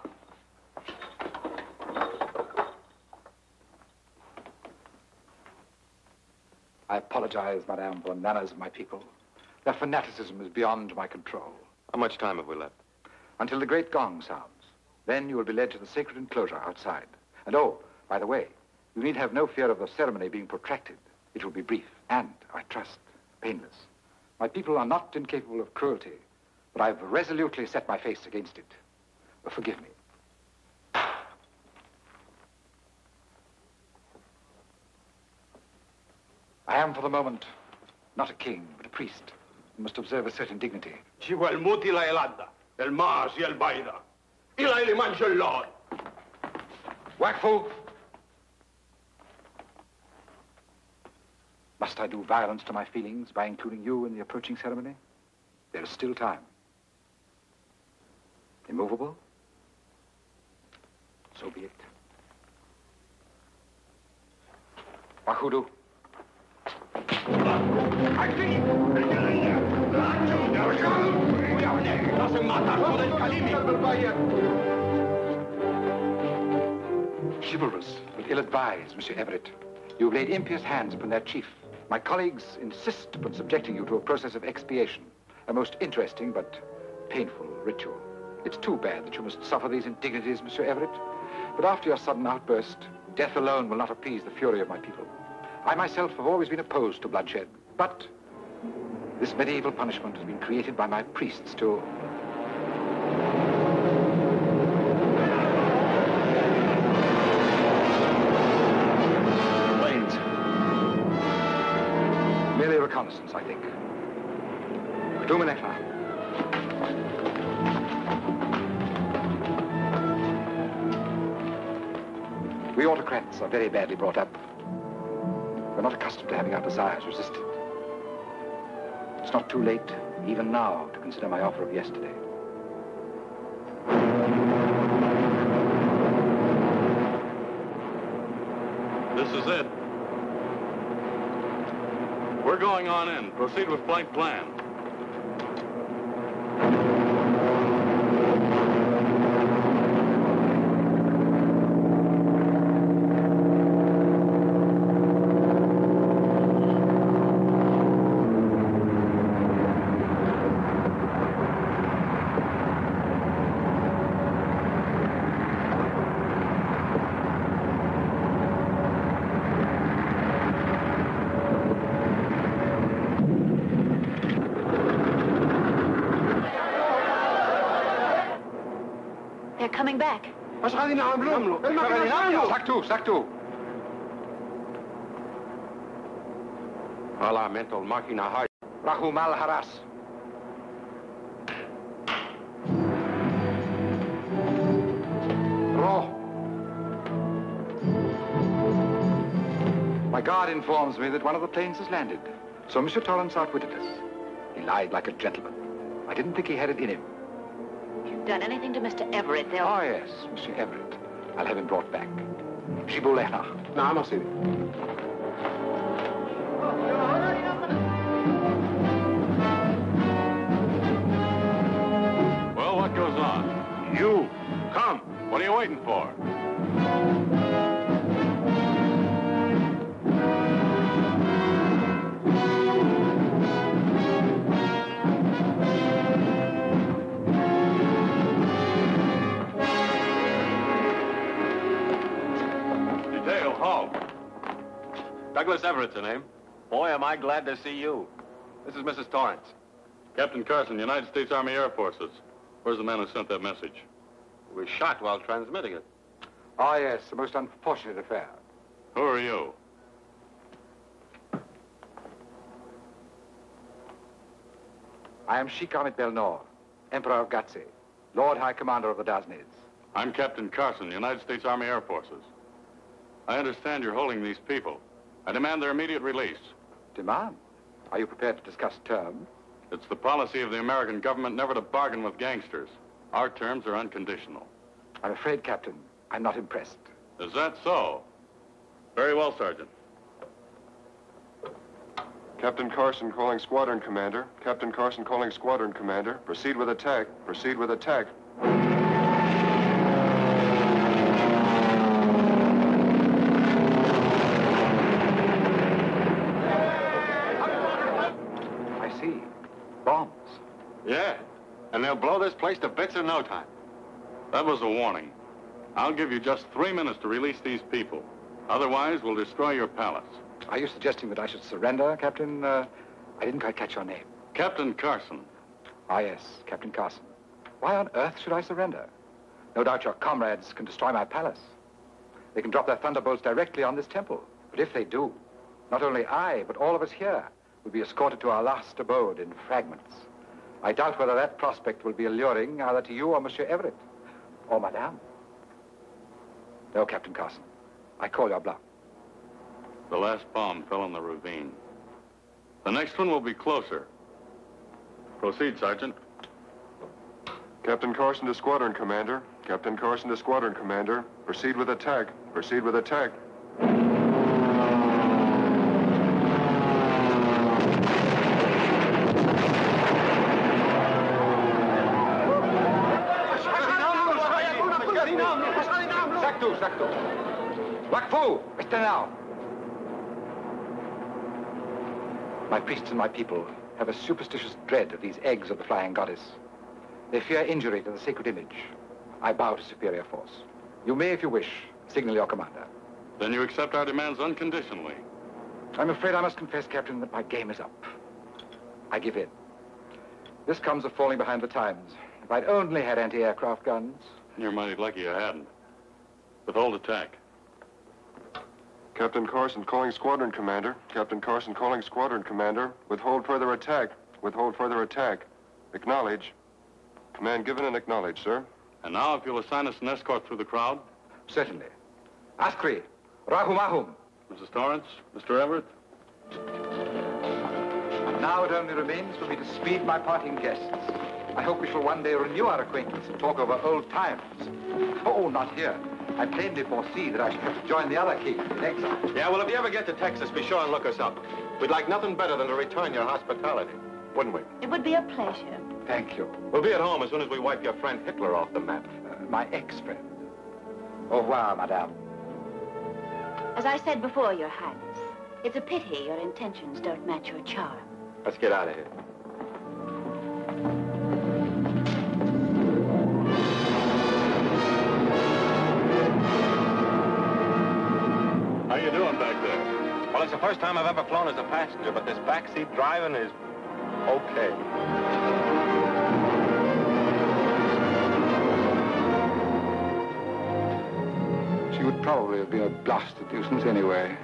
[SPEAKER 7] I apologize, madame, for the manners of my people. Their fanaticism is beyond my control.
[SPEAKER 1] How much time have we left?
[SPEAKER 7] Until the great gong sounds. Then you will be led to the sacred enclosure outside. And oh, by the way, you need have no fear of the ceremony being protracted. It will be brief and, I trust, painless. My people are not incapable of cruelty, but I've resolutely set my face against it. Forgive me. I am, for the moment, not a king, but a priest. You must observe a certain dignity.
[SPEAKER 6] Ci vuol muti la elada, el mas y el baida. Y la ele mancha el lord.
[SPEAKER 7] Wakfu! Must I do violence to my feelings by including you in the approaching ceremony? There is still time. Immovable? So be it. Wahudu. Chivalrous, but ill-advised, Monsieur Everett. You've laid impious hands upon their chief. My colleagues insist upon subjecting you to a process of expiation, a most interesting but painful ritual. It's too bad that you must suffer these indignities, Monsieur Everett. But after your sudden outburst, death alone will not appease the fury of my people. I myself have always been opposed to bloodshed, but this medieval punishment has been created by my priests to...
[SPEAKER 1] Planes.
[SPEAKER 7] Merely a reconnaissance, I think. Dumenechna. We autocrats are very badly brought up. We're not accustomed to having our desires resisted. It's not too late, even now, to consider my offer of yesterday.
[SPEAKER 1] This is it. We're going on in. Proceed with flight plan.
[SPEAKER 2] They're coming back.
[SPEAKER 7] Saktu.
[SPEAKER 1] Ala mental machina hard.
[SPEAKER 7] Rahum al-Haras. Roh. My guard informs me that one of the planes has landed. So Monsieur Torrance outwitted us. He lied like a gentleman. I didn't think he had it in him.
[SPEAKER 2] If you've done anything to Mr. Everett, they'll...
[SPEAKER 7] Oh, yes, Monsieur Everett. I'll have him brought back. Shibul Lehna.
[SPEAKER 6] Naam Asiri.
[SPEAKER 1] Well, what goes on? You, come. What are you waiting for? Detail, halt. Douglas Everett's the name. Boy, am I glad to see you. This is Mrs. Torrance. Captain Carson, United States Army Air Forces. Where's the man who sent that message? He was shot while transmitting it.
[SPEAKER 7] Oh, yes, a most unfortunate affair.
[SPEAKER 1] Who are you?
[SPEAKER 7] I am Sheikh Ahmed Belnor, Emperor of Gatse, Lord High Commander of the Daznez.
[SPEAKER 1] I'm Captain Carson, United States Army Air Forces. I understand you're holding these people. I demand their immediate release.
[SPEAKER 7] Demand? Are you prepared to discuss terms?
[SPEAKER 1] It's the policy of the American government never to bargain with gangsters. Our terms are unconditional.
[SPEAKER 7] I'm afraid, Captain, I'm not impressed.
[SPEAKER 1] Is that so? Very well, Sergeant.
[SPEAKER 10] Captain Carson calling squadron commander. Captain Carson calling squadron commander. Proceed with attack. Proceed with attack.
[SPEAKER 7] I see. Bombs.
[SPEAKER 1] Yeah, and they'll blow this place to bits in no time. That was a warning. I'll give you just 3 minutes to release these people. Otherwise, we'll destroy your palace.
[SPEAKER 7] Are you suggesting that I should surrender, Captain? I didn't quite catch your name.
[SPEAKER 1] Captain Carson.
[SPEAKER 7] Ah, yes, Captain Carson. Why on earth should I surrender? No doubt your comrades can destroy my palace. They can drop their thunderbolts directly on this temple. But if they do, not only I, but all of us here will be escorted to our last abode in fragments. I doubt whether that prospect will be alluring either to you or Monsieur Everett, or Madame. No, Captain Carson. I call your bluff.
[SPEAKER 1] The last bomb fell in the ravine. The next one will be closer. Proceed, Sergeant.
[SPEAKER 10] Captain Carson to squadron commander. Captain Carson to squadron commander. Proceed with attack. Proceed with attack.
[SPEAKER 7] Saktu. Wakfu, now. My priests and my people have a superstitious dread of these eggs of the flying goddess. They fear injury to the sacred image. I bow to superior force. You may, if you wish, signal your commander.
[SPEAKER 1] Then you accept our demands unconditionally.
[SPEAKER 7] I'm afraid I must confess, Captain, that my game is up. I give in. This comes of falling behind the times. If I'd only had anti-aircraft guns.
[SPEAKER 1] You're mighty lucky you hadn't. Withhold attack.
[SPEAKER 10] Captain Carson calling squadron commander. Captain Carson calling squadron commander. Withhold further attack. Withhold further attack. Acknowledge. Command given and acknowledged, sir.
[SPEAKER 1] And now, if you'll assign us an escort through the crowd.
[SPEAKER 7] Certainly. Askri, Rahumahum.
[SPEAKER 1] Mrs. Torrance, Mr. Everett.
[SPEAKER 7] And now it only remains for me to speed my parting guests. I hope we shall one day renew our acquaintance and talk over old times. Oh, not here. I plainly foresee that I shall have to join the other kings in exile.
[SPEAKER 1] Yeah, well, if you ever get to Texas, be sure and look us up. We'd like nothing better than to return your hospitality, wouldn't we?
[SPEAKER 2] It would be a pleasure.
[SPEAKER 7] Thank you.
[SPEAKER 1] We'll be at home as soon as we wipe your friend Hitler off the map.
[SPEAKER 7] My ex-friend. Au revoir, madame.
[SPEAKER 2] As I said before, Your Highness, it's a pity your intentions don't match your charm.
[SPEAKER 1] Let's get out of here. How you doing back there? Well, it's the first time I've ever flown as a passenger, but this backseat driving is okay.
[SPEAKER 7] She would probably have been a blasted nuisance anyway.